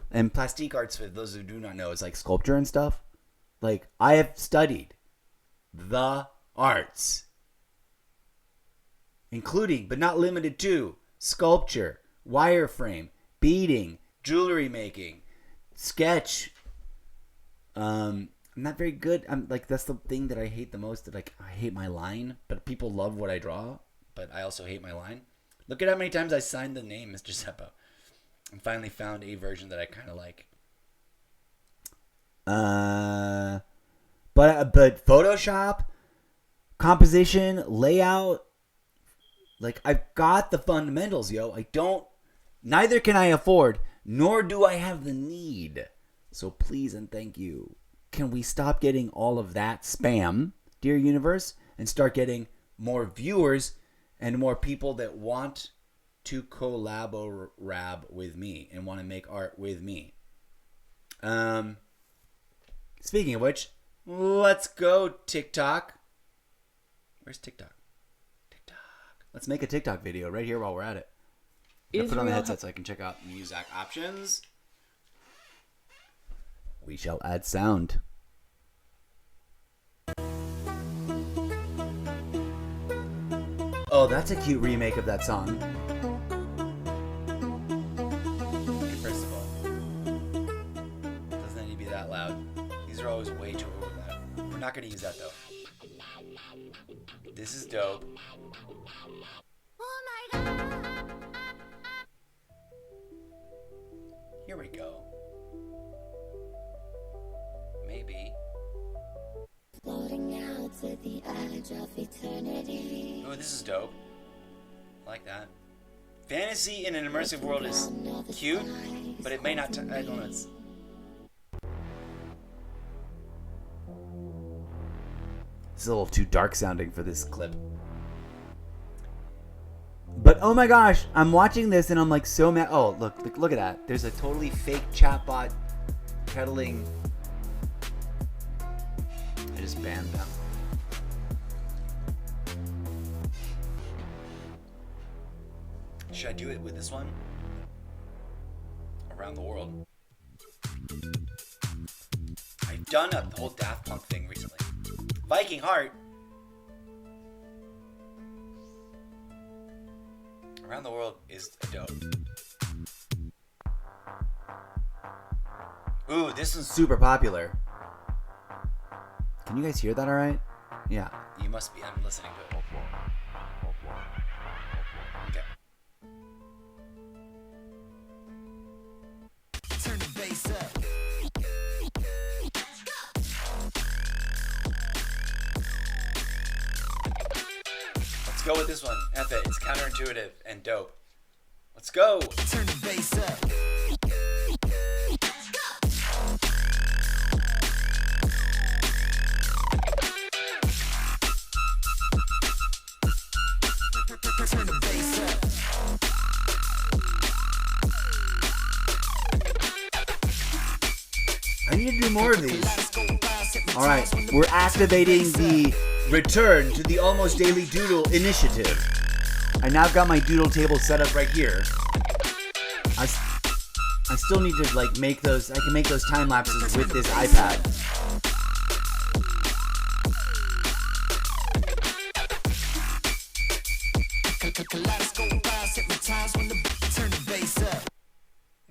And plastic arts, for those who do not know, is like sculpture and stuff. Like, I have studied the arts, including, but not limited to, sculpture, wireframe, beading, jewelry making, sketch. I'm not very good. I'm like, that's the thing that I hate the most. That, like, I hate my line, but people love what I draw. But I also hate my line. Look at how many times I signed the name Mr. Zeppo. And finally found a version that I kind of like. But Photoshop, composition, layout, like, I've got the fundamentals, yo. Neither can I afford, nor do I have the need. So please and thank you. Can we stop getting all of that spam, dear universe, and start getting more viewers and more people that want to collab with me and want to make art with me? Speaking of which, let's go TikTok. Where's TikTok? Let's make a TikTok video right here while we're at it. I'll put on the headset so I can check out music options. We shall add sound. Oh, that's a cute remake of that song. Okay, first of all, doesn't need to be that loud. These are always way too over loud. We're not going to use that, though. This is dope. Oh my god! Here we go. Maybe. Floating out to the edge of eternity. Oh, this is dope. I like that. Fantasy in an immersive world is cute, but it may not. I don't know. It's. It's a little too dark sounding for this clip. But oh my gosh, I'm watching this and I'm like so mad. Oh, look at that. There's a totally fake chatbot peddling. I just banned them. Should I do it with this one? Around the world. I've done a whole Daft Punk thing recently. Viking Heart. Around the world is a dope. Ooh, this is super popular. Can you guys hear that all right? Yeah. You must be. I'm listening to it. Okay. Turn the bass up. Let's go with this one. F it. It's counterintuitive and dope. Let's go. Turn the bass up. Turn the bass up. I need to do more of these. All right, we're activating the return to the Almost Daily Doodle initiative. I now got my doodle table set up right here. I still need to like make those. I can make those time lapses with this iPad.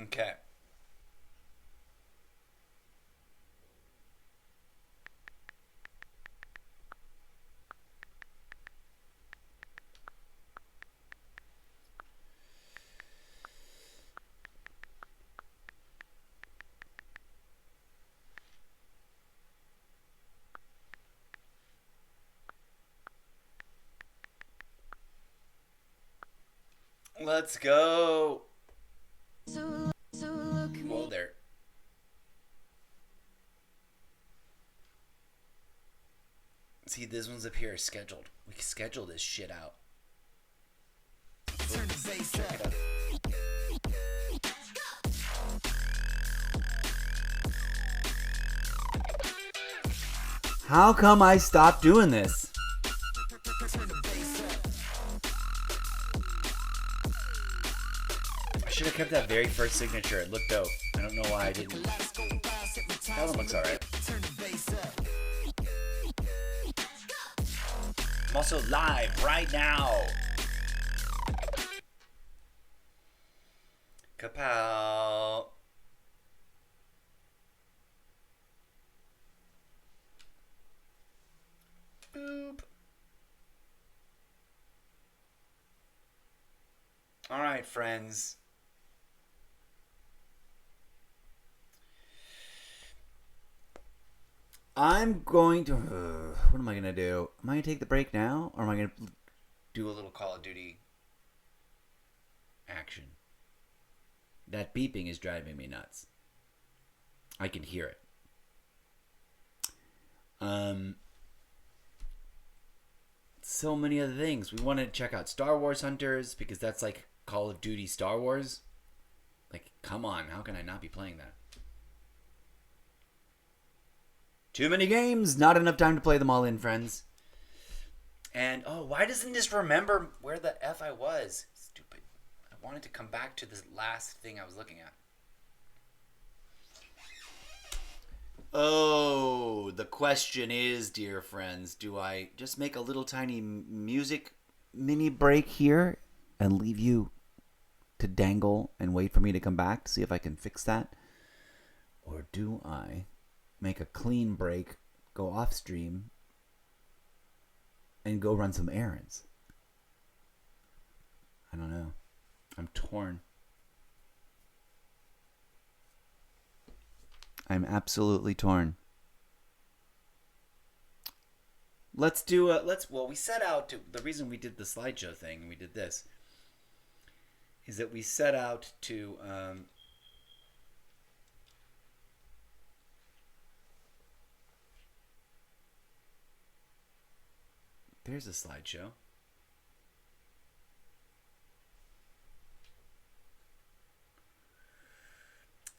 Okay. Let's go. Whoa there. See, this one's up here scheduled. We can schedule this shit out. Turn the bass Check up. it out. How come I stopped doing this? Turn the bass up. I should have kept that very first signature. It looked dope. I don't know why I didn't. Lights go past, hypnotize That one looks me. alright. Turn the bass up. I'm also live right now. Kapow. Boop. All right, friends. I'm going to. What am I going to do? Am I going to take the break now? Or am I going to do a little Call of Duty action? That beeping is driving me nuts. I can hear it. So many other things. We want to check out Star Wars Hunters because that's like Call of Duty Star Wars. Like, come on. How can I not be playing that? Too many games, not enough time to play them all in, friends. And, oh, why doesn't this remember where the F I was? Stupid. I wanted to come back to this last thing I was looking at. Oh, the question is, dear friends, do I just make a little tiny music mini break here and leave you to dangle and wait for me to come back to see if I can fix that? Or do I make a clean break, go off stream, and go run some errands? I don't know. I'm torn. I'm absolutely torn. Well, we set out to, the reason we did the slideshow thing, and we did this, is that we set out to, there's a slideshow.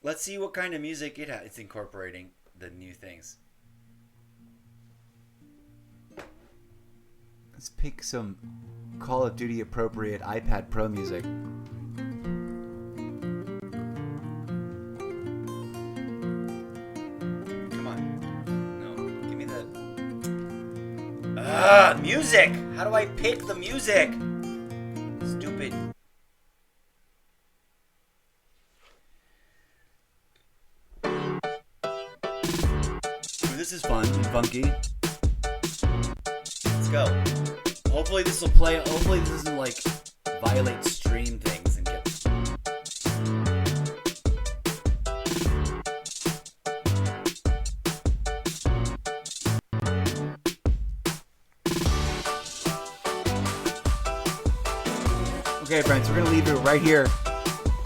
Let's see what kind of music it's incorporating the new things. Let's pick some Call of Duty appropriate iPad Pro music. Come on. No, give me the... music! How do I pick the music? Stupid. This is fun and funky. Let's go. Hopefully this will play. Hopefully this doesn't like violate stream things and get. Okay, friends, we're gonna leave it right here.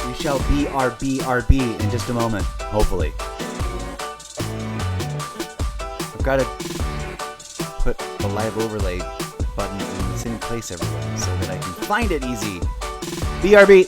We shall BRB in just a moment. Hopefully. I've got to put the live overlay button in the same place everywhere so that I can find it easy. BRB.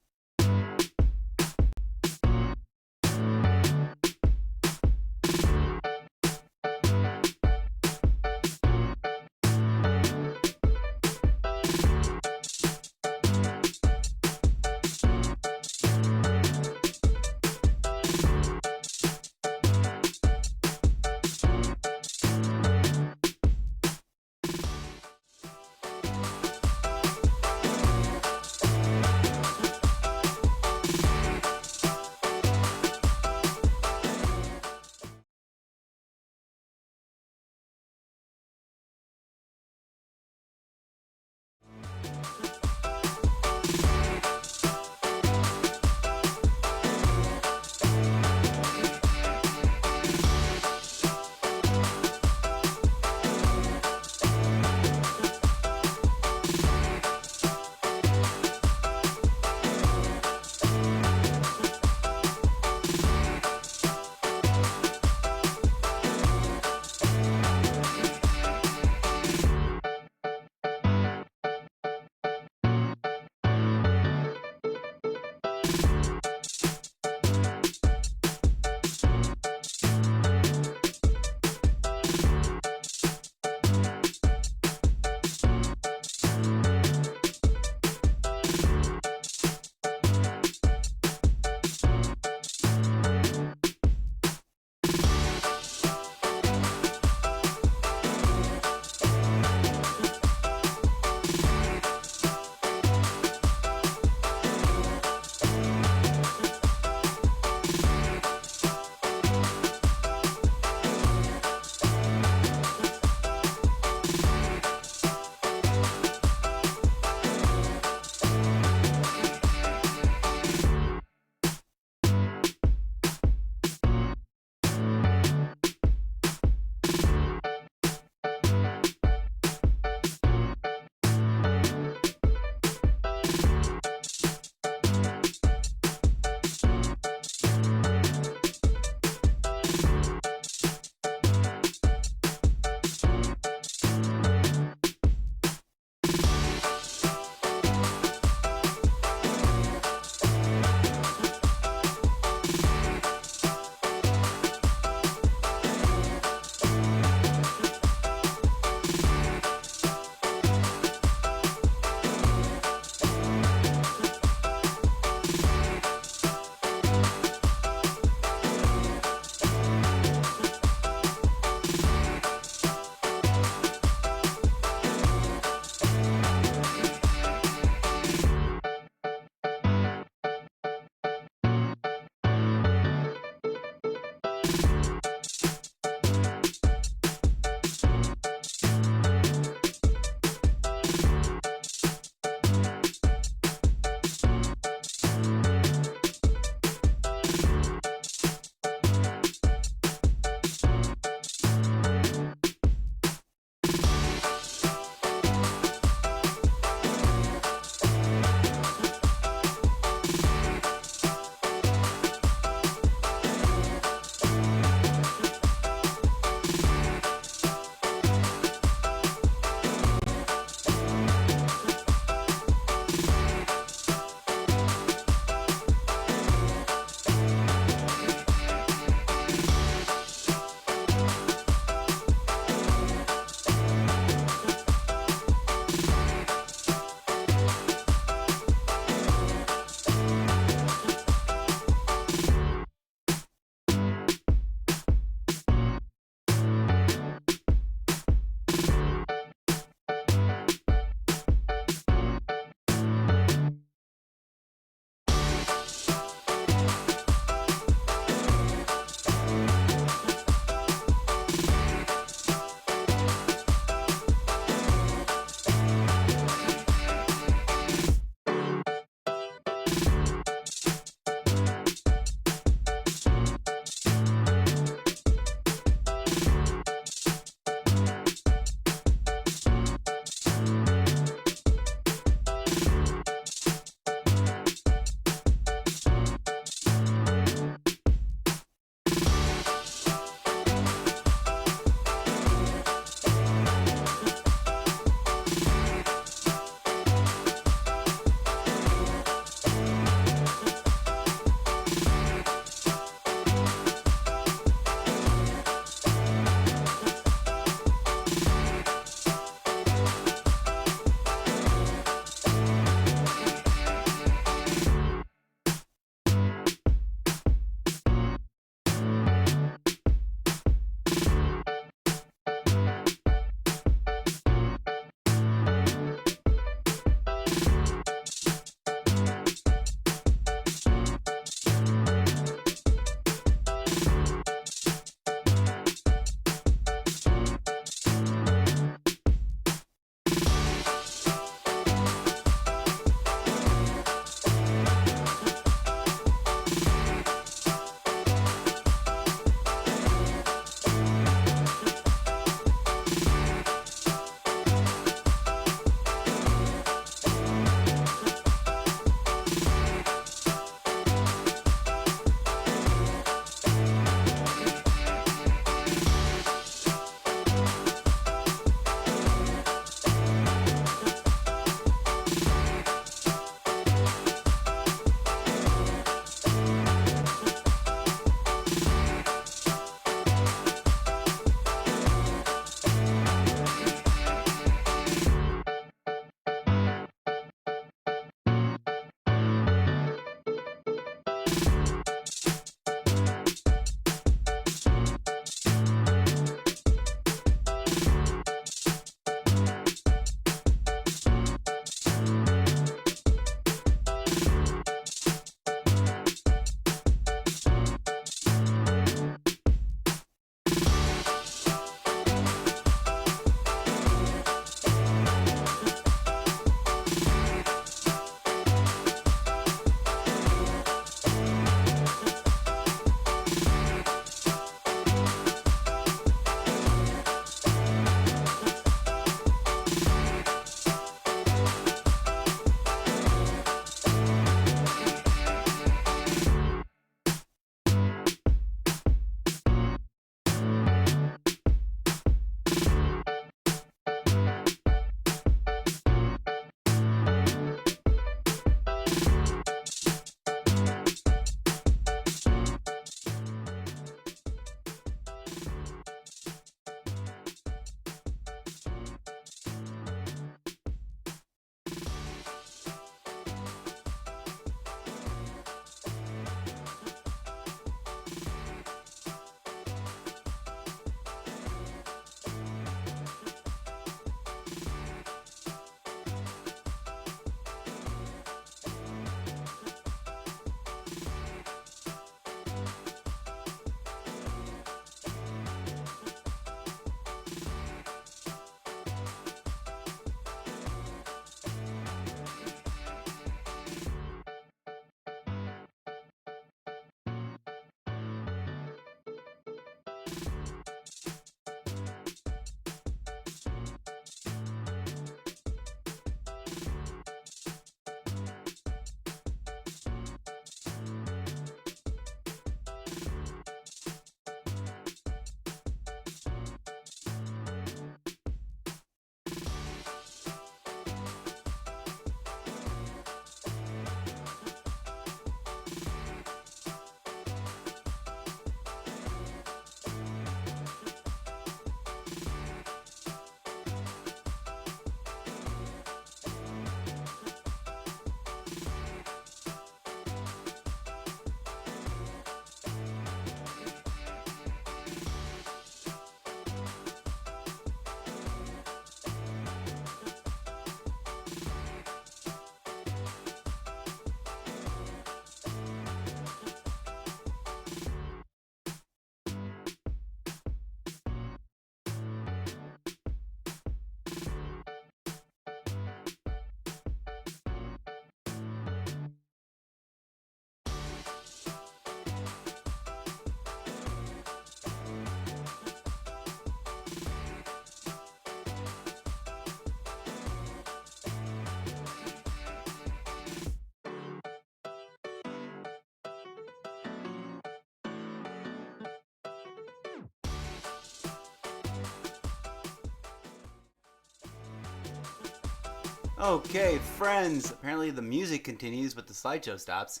Okay, friends. Apparently the music continues, but the slideshow stops.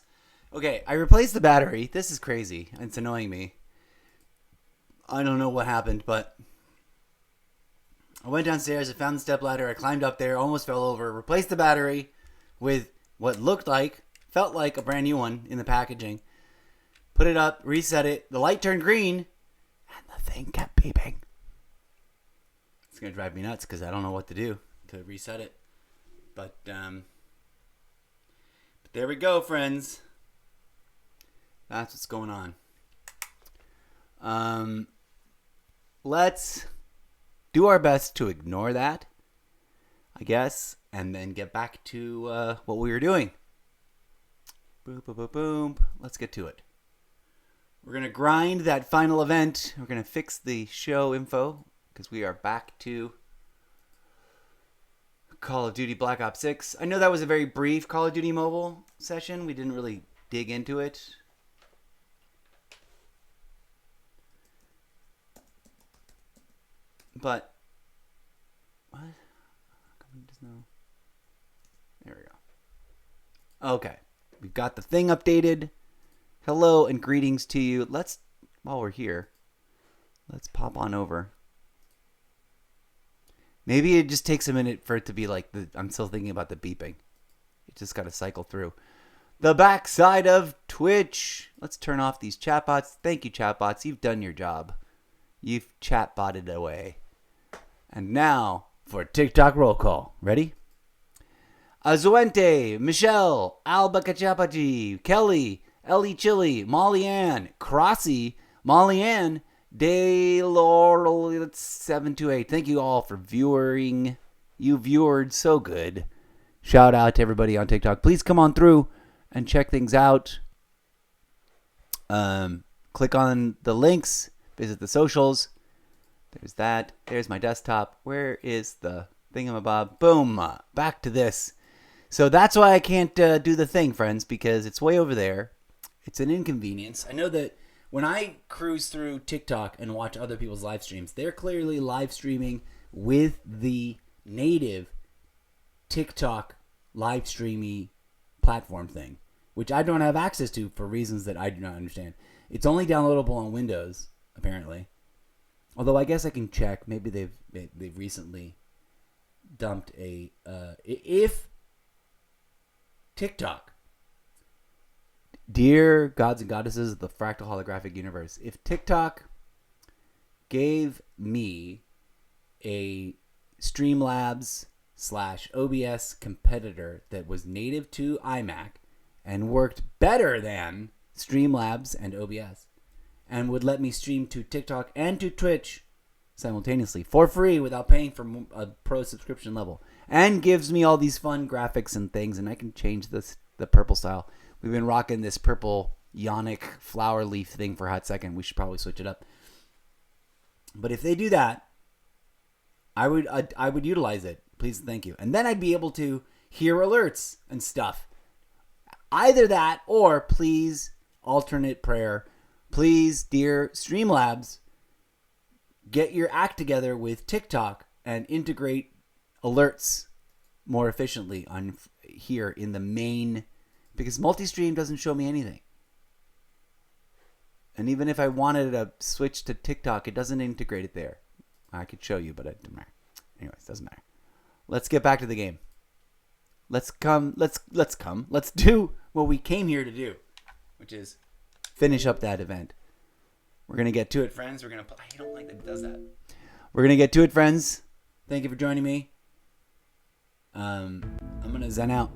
Okay, I replaced the battery. This is crazy. It's annoying me. I don't know what happened, but I went downstairs, I found the stepladder, I climbed up there, almost fell over, replaced the battery with what felt like a brand new one in the packaging. Put it up, reset it, the light turned green, and the thing kept beeping. It's going to drive me nuts because I don't know what to do to reset it. But there we go, friends. That's what's going on. Let's do our best to ignore that, I guess, and then get back to what we were doing. Boom, boom, boom, boom. Let's get to it. We're going to grind that final event. We're going to fix the show info because we are back to Call of Duty Black Ops 6. I know that was a very brief Call of Duty mobile session. We didn't really dig into it. But what? There we go. Okay. We've got the thing updated. Hello and greetings to you. While we're here, let's pop on over. Maybe it just takes a minute for it to be like I'm still thinking about the beeping. It just got to cycle through. The backside of Twitch. Let's turn off these chatbots. Thank you, chatbots. You've done your job. You've chatbotted away. And now for TikTok roll call. Ready? Azuente, Michelle, Alba Cachapachi, Kelly, Ellie Chili, Molly Ann, Crossy, Molly Ann, Daylor 728. Thank you all for viewing. You viewered so good. Shout out to everybody on TikTok. Please come on through and check things out. Click on the links. Visit the socials. There's that. There's my desktop. Where is the thingamabob? Boom. Back to this. So that's why I can't do the thing, friends, because it's way over there. It's an inconvenience. I know that when I cruise through TikTok and watch other people's live streams, they're clearly live streaming with the native TikTok live streamy platform thing, which I don't have access to for reasons that I do not understand. It's only downloadable on Windows, apparently. Although I guess I can check. Maybe they've recently dumped a if TikTok, dear gods and goddesses of the fractal holographic universe, if TikTok gave me a Streamlabs / OBS competitor that was native to iMac and worked better than Streamlabs and OBS, and would let me stream to TikTok and to Twitch simultaneously for free without paying for a pro subscription level, and gives me all these fun graphics and things, and I can change the purple style. We've been rocking this purple Ionic flower leaf thing for a hot second. We should probably switch it up. But if they do that, I would utilize it. Please and thank you. And then I'd be able to hear alerts and stuff. Either that or please, alternate prayer. Please, dear Streamlabs, get your act together with TikTok and integrate alerts more efficiently on here in the main, because multi-stream doesn't show me anything. And even if I wanted to switch to TikTok, it doesn't integrate it there. I could show you, but it doesn't matter. Anyways, doesn't matter. Let's get back to the game. Let's do what we came here to do, which is finish up that event. We're gonna get to it, friends. I don't like that it does that. We're gonna get to it, friends. Thank you for joining me. I'm gonna zen out.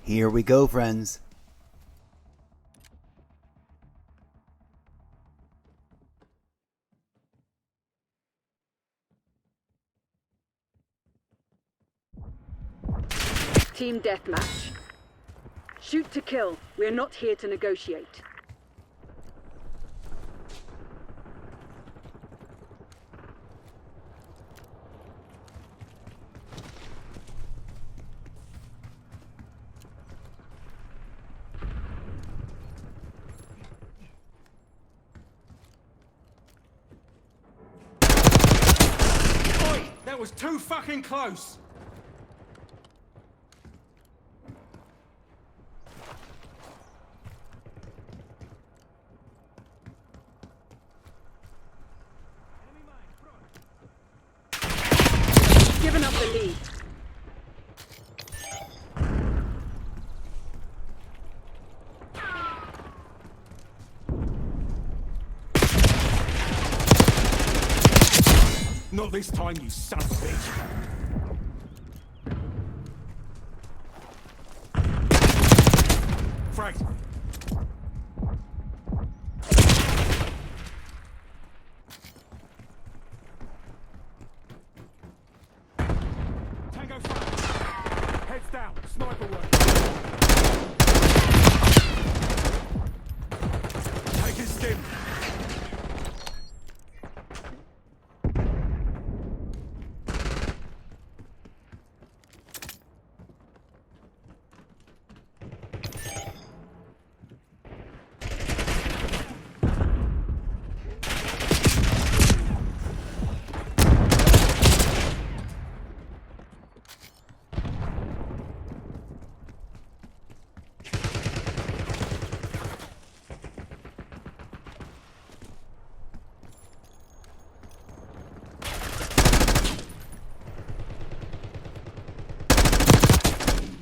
Here we go, friends. Team deathmatch. Shoot to kill. We're not here to negotiate. was too fucking close. Given up the lead. Not this time, you son of a bitch. Frag. Tango frag. Heads down. Sniper work. Take his skin.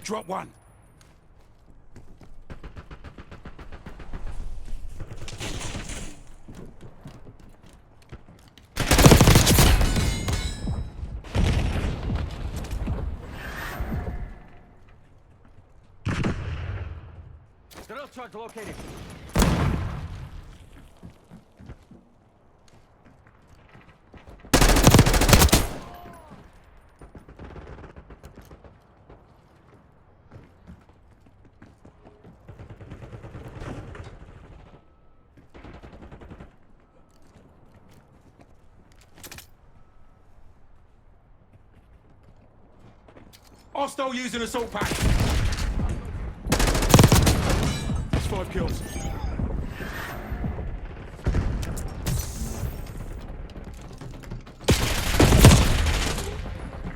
Drop one. Drill truck located. Hostile using assault pack. That's 5 kills.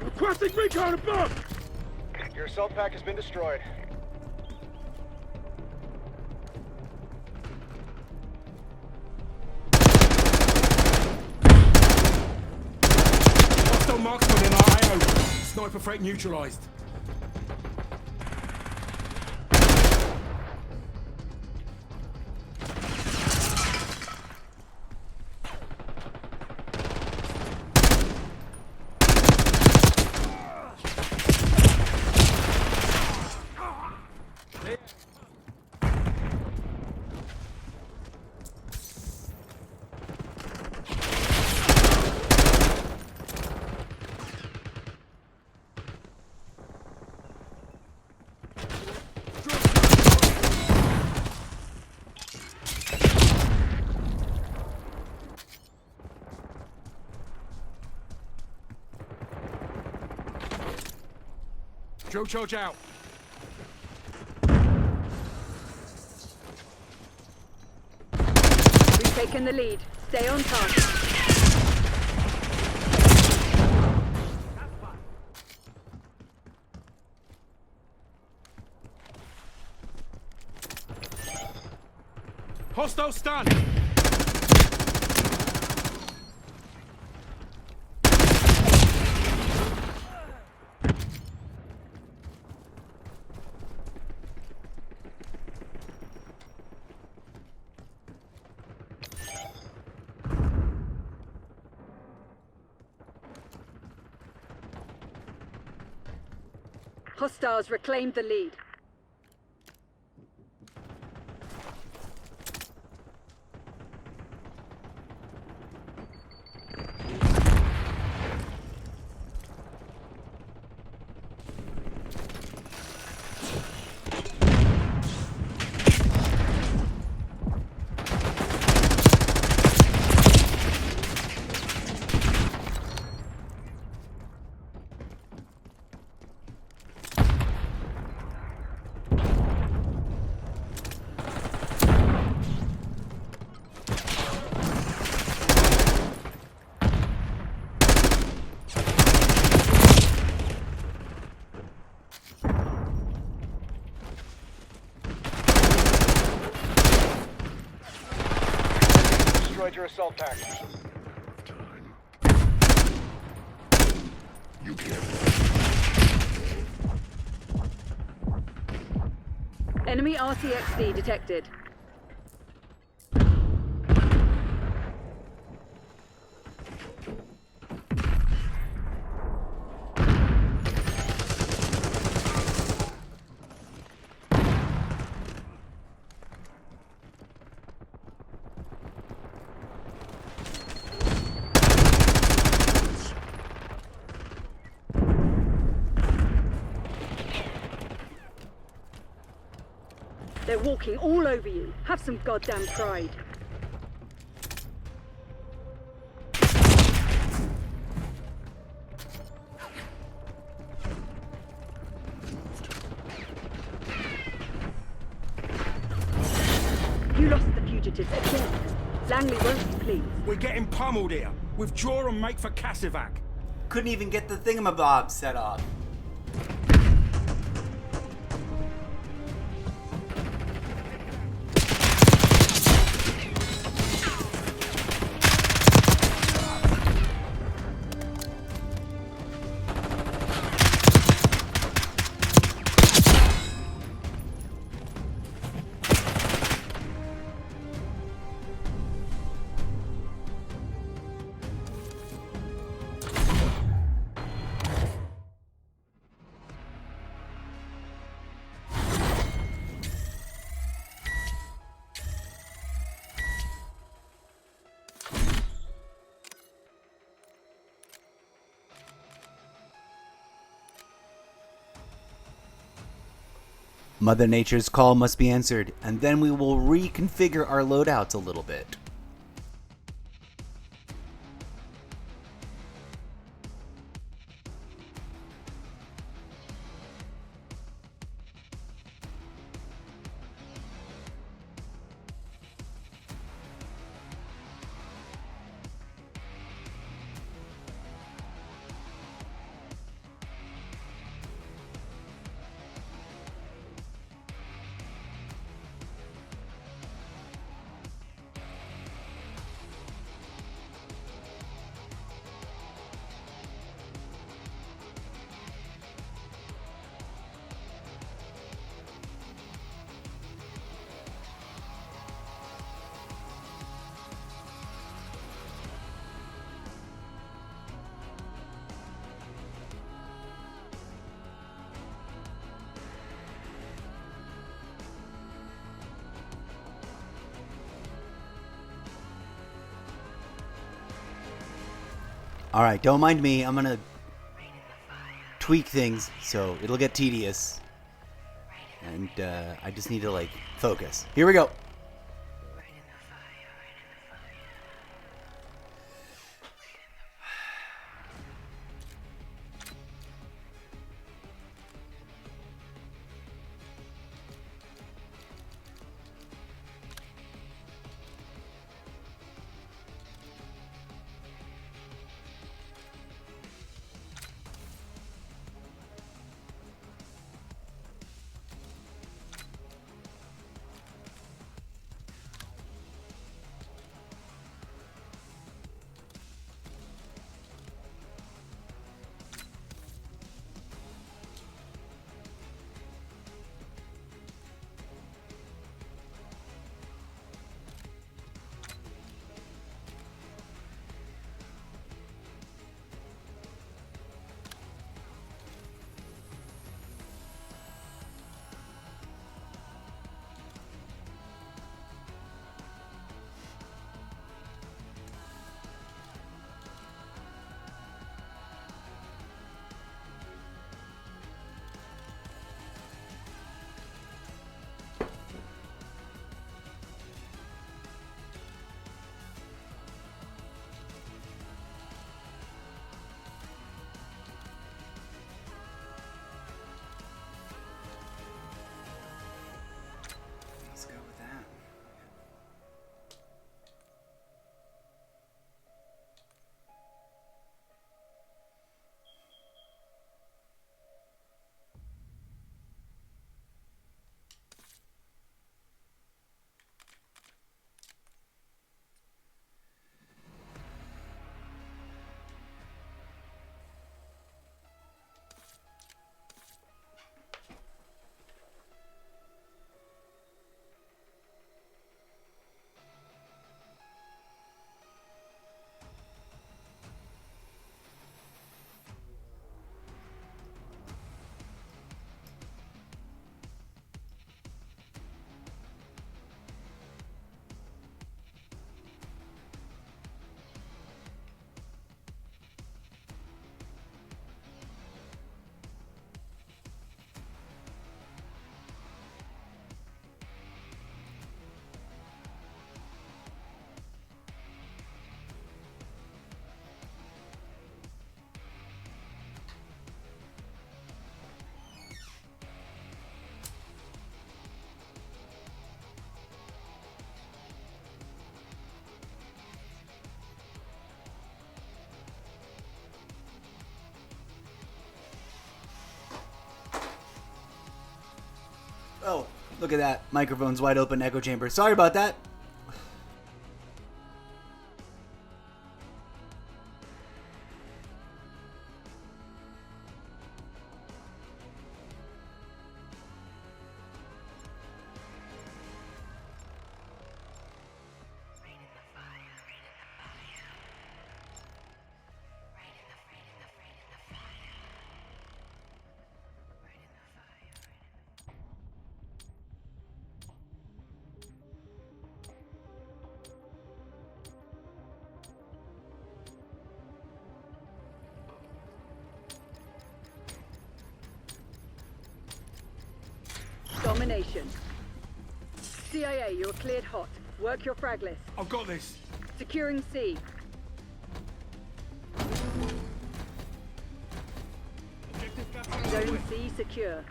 Requesting recon above! Your assault pack has been destroyed. Hostile marksman in our AO. Sniper threat neutralized. Drill charge out. We've taken the lead. Stay on target. Hostile stunned. Hostiles reclaimed the lead. destroyed your assault pack. Enemy RCXD detected. They're walking all over you. Have some goddamn pride. You lost the fugitives again. Langley won't be pleased. We're getting pummeled here. Withdraw and make for Cassivac. Couldn't even get the thingamabob set off. Mother Nature's call must be answered, and then we will reconfigure our loadouts a little bit. Alright, don't mind me. I'm gonna tweak things so it'll get tedious. And I just need to, like, focus. Here we go. Look at that. Microphone's wide open, echo chamber. Sorry about that. Domination. CIA, you're cleared hot. Work your frag list. I've got this. Securing C. Objective capture Zone underway. C secure.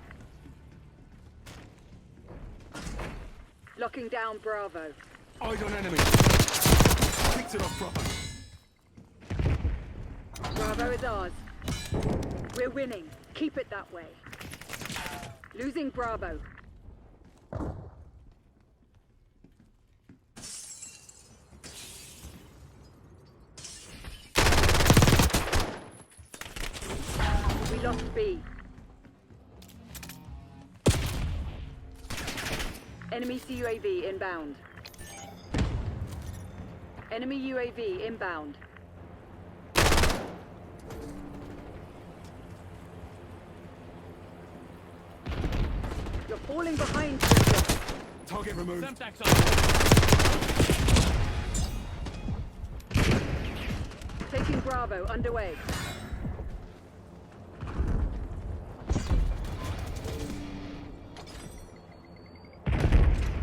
Locking down Bravo. Eyes on enemy. Picked it off proper. Bravo is ours. We're winning. Keep it that way. Losing Bravo. We lost B. Enemy CUAV inbound. Enemy UAV inbound. You're falling behind, Christian. Target removed. Semtex on. Taking Bravo underway.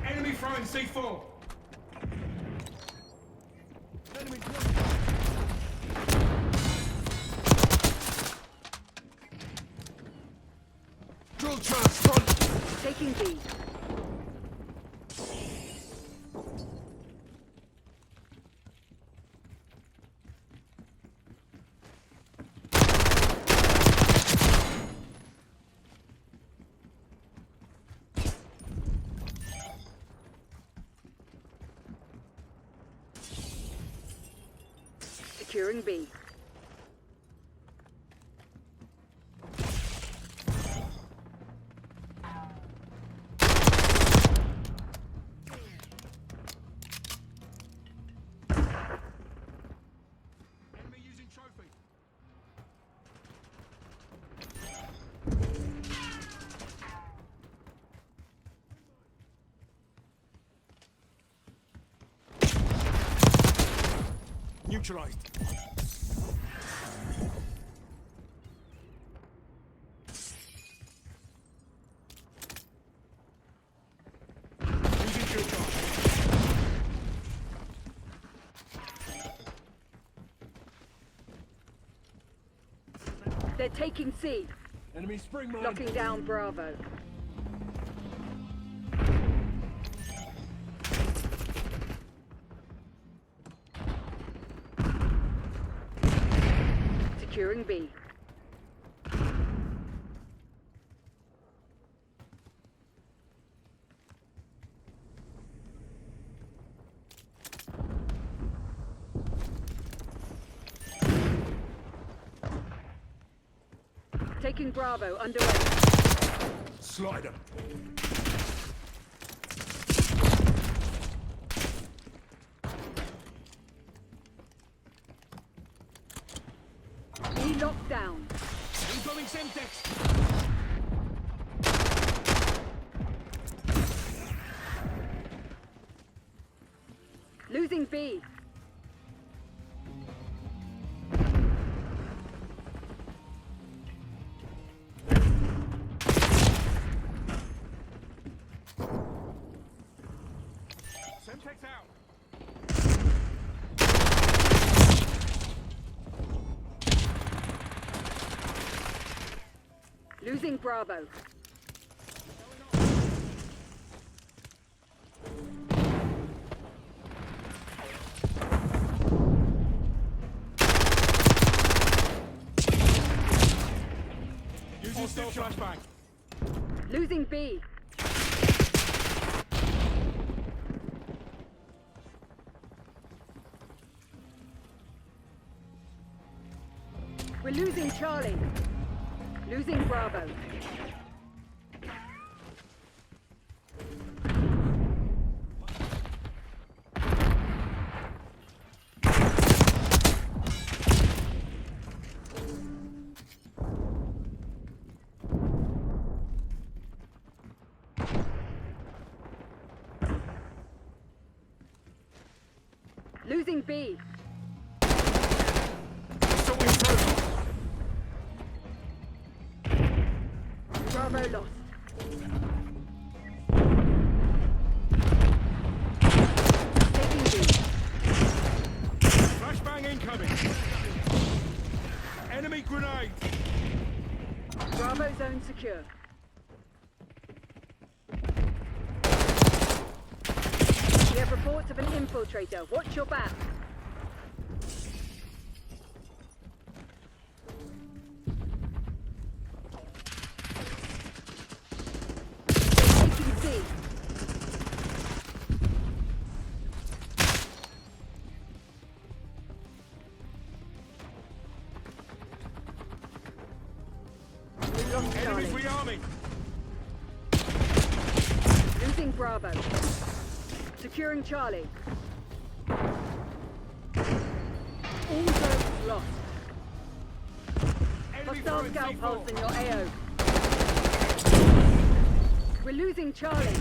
Enemy throwing C4. Enemy drill charge front. Taking B. Securing B. Enemy using trophy. Neutralized. Using drill charge. They're taking C. Enemy spring mine. Locking down Bravo. Securing B. Taking Bravo underway. Slide 'em. B locked down. Incoming Semtex. Losing B. Semtex out. Losing Bravo. Using still flashbang. Losing B. losing Charlie. Losing Bravo. Losing B. Sorting through. Bravo lost. Taking B. Flashbang incoming. Enemy grenade. Bravo zone secure. We have reports of an infiltrator. Watch your back. Taking C. We lost Charlie. Enemies rearming. Losing Bravo. Securing Charlie. All zones lost. Enemy Hostile throwing scout C4. pulse in your AO. We're losing Charlie.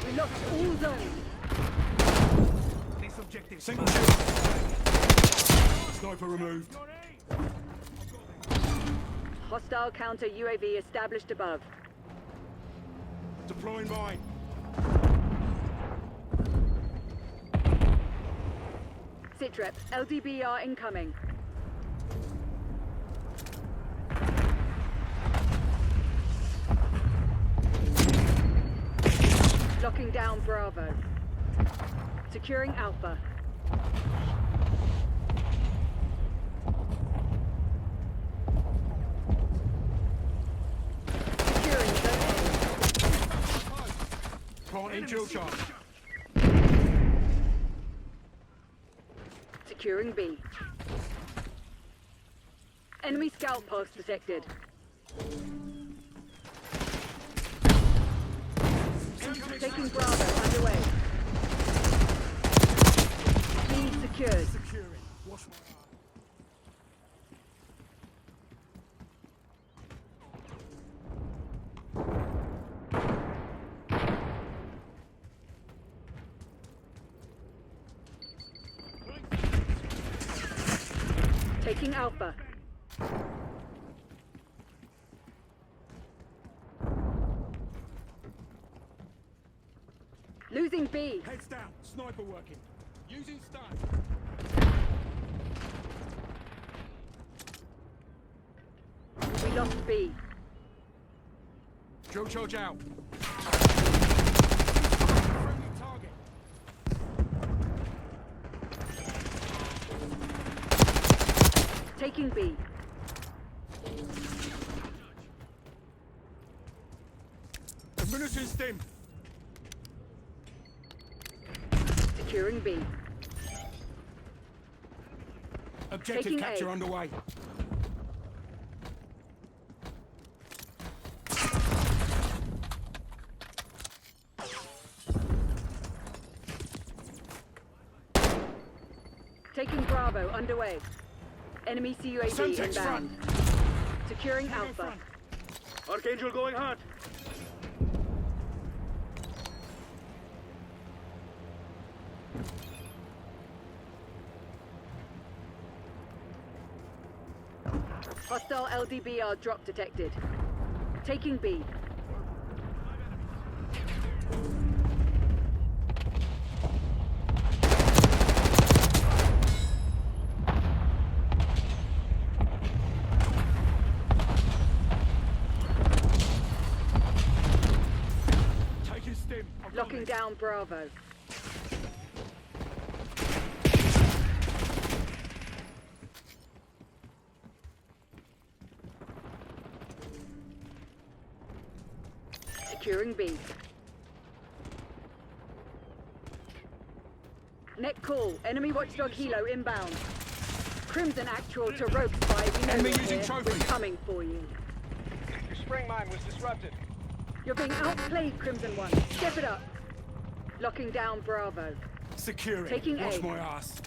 We lost all zones. This objective. Single shot. Sniper removed. Hostile counter UAV established above. Deploying mine. Sitrep, LDBR incoming. Locking down Bravo. Securing Alpha. Securing Zone Planting chill charge. A. Securing B. Enemy scout pulse detected. Taking Bravo underway. B secured. Securing. Wash my eye. Taking Alpha. Losing B. Heads down. Sniper working. Using stun. We lost B. Drill charge out. Friendly target. Taking B. Administering stim. Securing B. Objective Taking capture A. underway. Taking Bravo underway. Enemy CUAV Semtex inbound. Securing Alpha. Archangel going hot. Hostile LDBR drop detected. Taking B. Taking stim. Locking down Bravo. Securing B. Net call. Enemy watchdog helo inbound. Crimson actual to Rogue spy. We know Enemy you're using here. trophy. We're coming for you. Your spring mine was disrupted. You're being outplayed, Crimson One. Step it up. Locking down Bravo. Securing. Taking Watch A. my ass.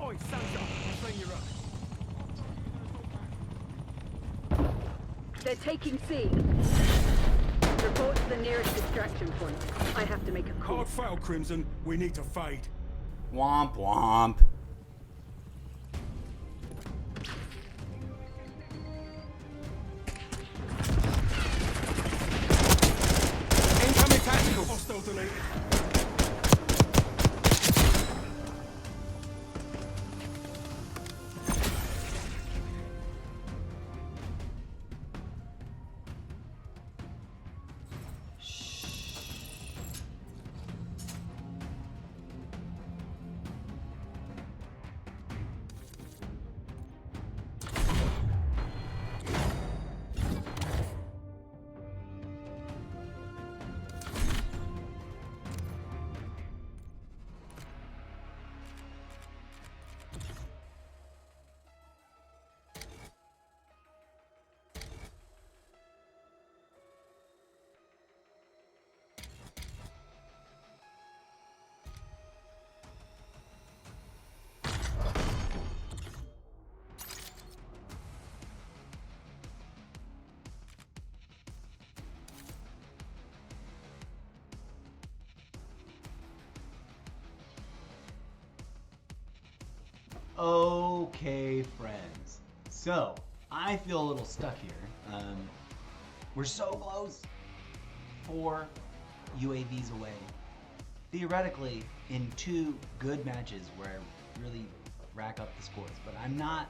Oi, Sansa, I'll bring you up. They're taking C. Report to the nearest distraction point. I have to make a call. Hard fail, Crimson. We need to fade. Womp womp. Incoming tactical. Hostile deleted. Okay, friends. So, I feel a little stuck here. We're so close. 4 UAVs away. Theoretically, in 2 good matches where I really rack up the scores, but I'm not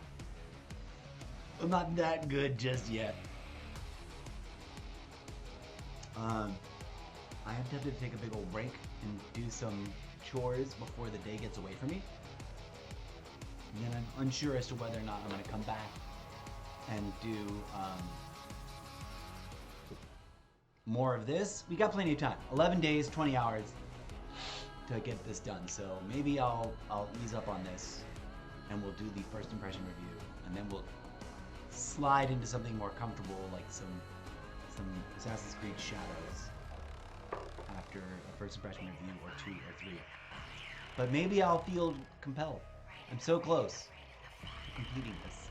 that good just yet. I am tempted to take a big old break and do some chores before the day gets away from me. And then I'm unsure as to whether or not I'm going to come back and do more of this. We got plenty of time. 11 days, 20 hours to get this done. So maybe I'll ease up on this and we'll do the first impression review, and then we'll slide into something more comfortable, like some Assassin's Creed Shadows after a first impression review or 2 or 3. But maybe I'll feel compelled. I'm so close to completing this.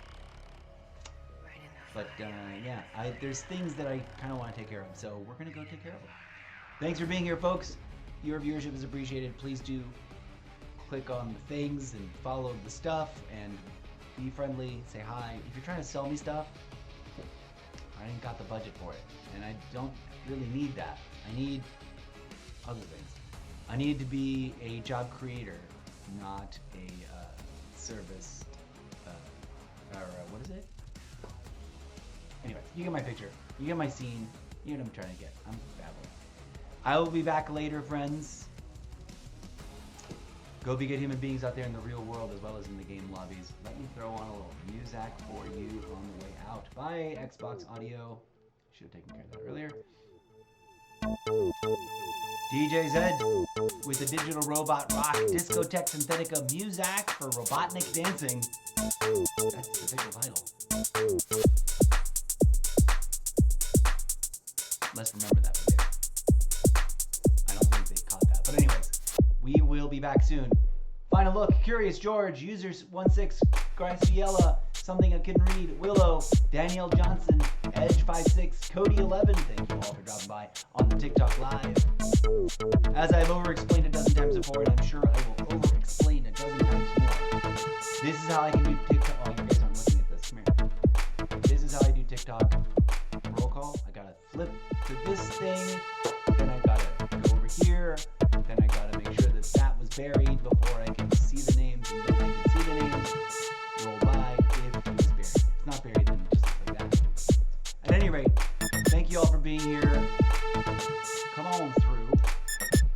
But yeah, there's things that I kind of want to take care of, so we're going to go take care of them. Thanks for being here, folks. Your viewership is appreciated. Please do click on the things and follow the stuff and be friendly, say hi. If you're trying to sell me stuff, I ain't got the budget for it, and I don't really need that. I need other things. I need to be a job creator, not a service, what is it? Anyway, you get my picture. You get my scene. You know what I'm trying to get. I'm babbling. I will be back later, friends. Go be good human beings out there in the real world as well as in the game lobbies. Let me throw on a little music for you on the way out. Bye, Xbox Audio. Should have taken care of that earlier. DJ Zed with the digital robot rock discotheque synthetica music for Robotnik dancing. That's the official title. Let's remember that for later. I don't think they caught that. But anyways, we will be back soon. Final look, Curious George, users 16, Graciela, Something I Can Read, Willow, Danielle Johnson, Edge56, Cody 11. Thank you all for dropping by on the TikTok Live. As I've over-explained a dozen times before, and I'm sure I will over-explain a dozen times more, this is how I can do TikTok. Oh, you guys aren't looking at this. Come here. This is how I do TikTok roll call. I gotta flip to this thing, then I gotta go over here, then I gotta make sure that that was buried before I can see the names, and then I can see the names, roll by if it was buried. If it's not buried, then it just looks like that. At any rate, thank you all for being here. Come on through.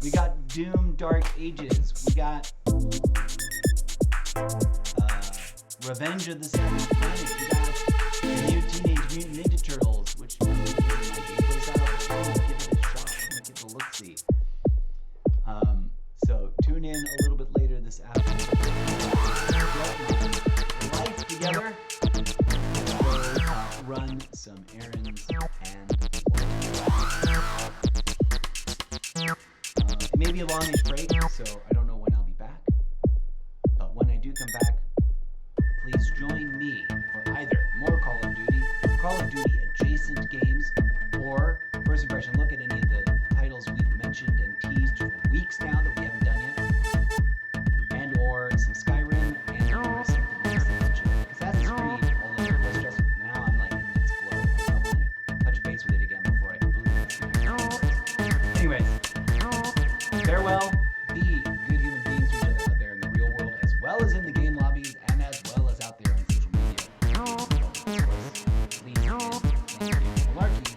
We got Doom Dark Ages. We got Revenge of the Seventh Planet. You got the new Teenage Mutant Ninja Turtles, which might be my gameplay style, but I'm gonna give it a shot. I'm gonna get the look-see. So tune in a little bit later this afternoon. Life together. Go run some errands and it may be a longish break, so I don't know when I'll be back. But when I do come back, please join me for either more Call of Duty adjacent games, or first impression look at any of the titles we've mentioned and teased for weeks now that we haven't done yet, and or some Skyrim and or something else that mentioned. Assassin's Creed, although it was just now I'm like in its flow. I want to touch base with it again before I completely disconnect. Anyways, farewell. Be good human beings to each other out there in the real world, as well as in the game lobbies, and as well as out there on social media. Please, malarkey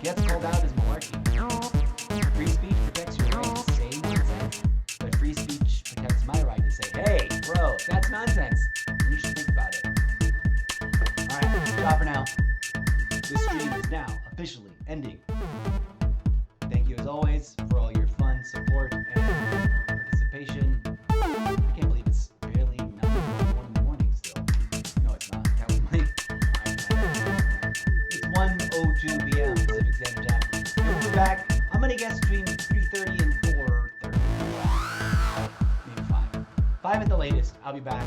gets called out as malarkey. Free speech protects your right to say nonsense, but free speech protects my right to say, hey, bro, that's nonsense. And you should think about it. Alright, stop for now. This stream is now officially ending. Thank you as always for all your fun, support, and participation. I can't believe it's barely 9:01 in the morning still. No, it's not. That was my It's 1:02 p.m. Pacific Standard Time. And we'll be back, I'm going to guess between 3:30 and 4:30. Maybe 5. 5 at the latest. I'll be back.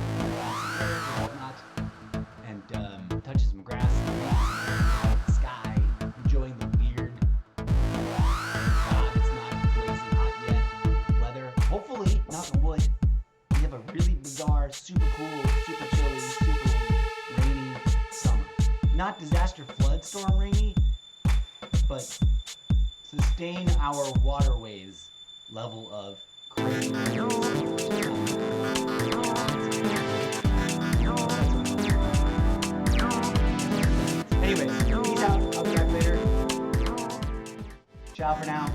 Whatnot. And touching some grass, the sky, enjoying the weird it's not blazing hot yet. Weather, hopefully, knock on wood, we have a really bizarre, super cool, super chilly, super rainy summer. Not disaster flood storm rainy, but sustain our waterways level of crazy. Anyways, peace out. I'll be back later. Ciao for now.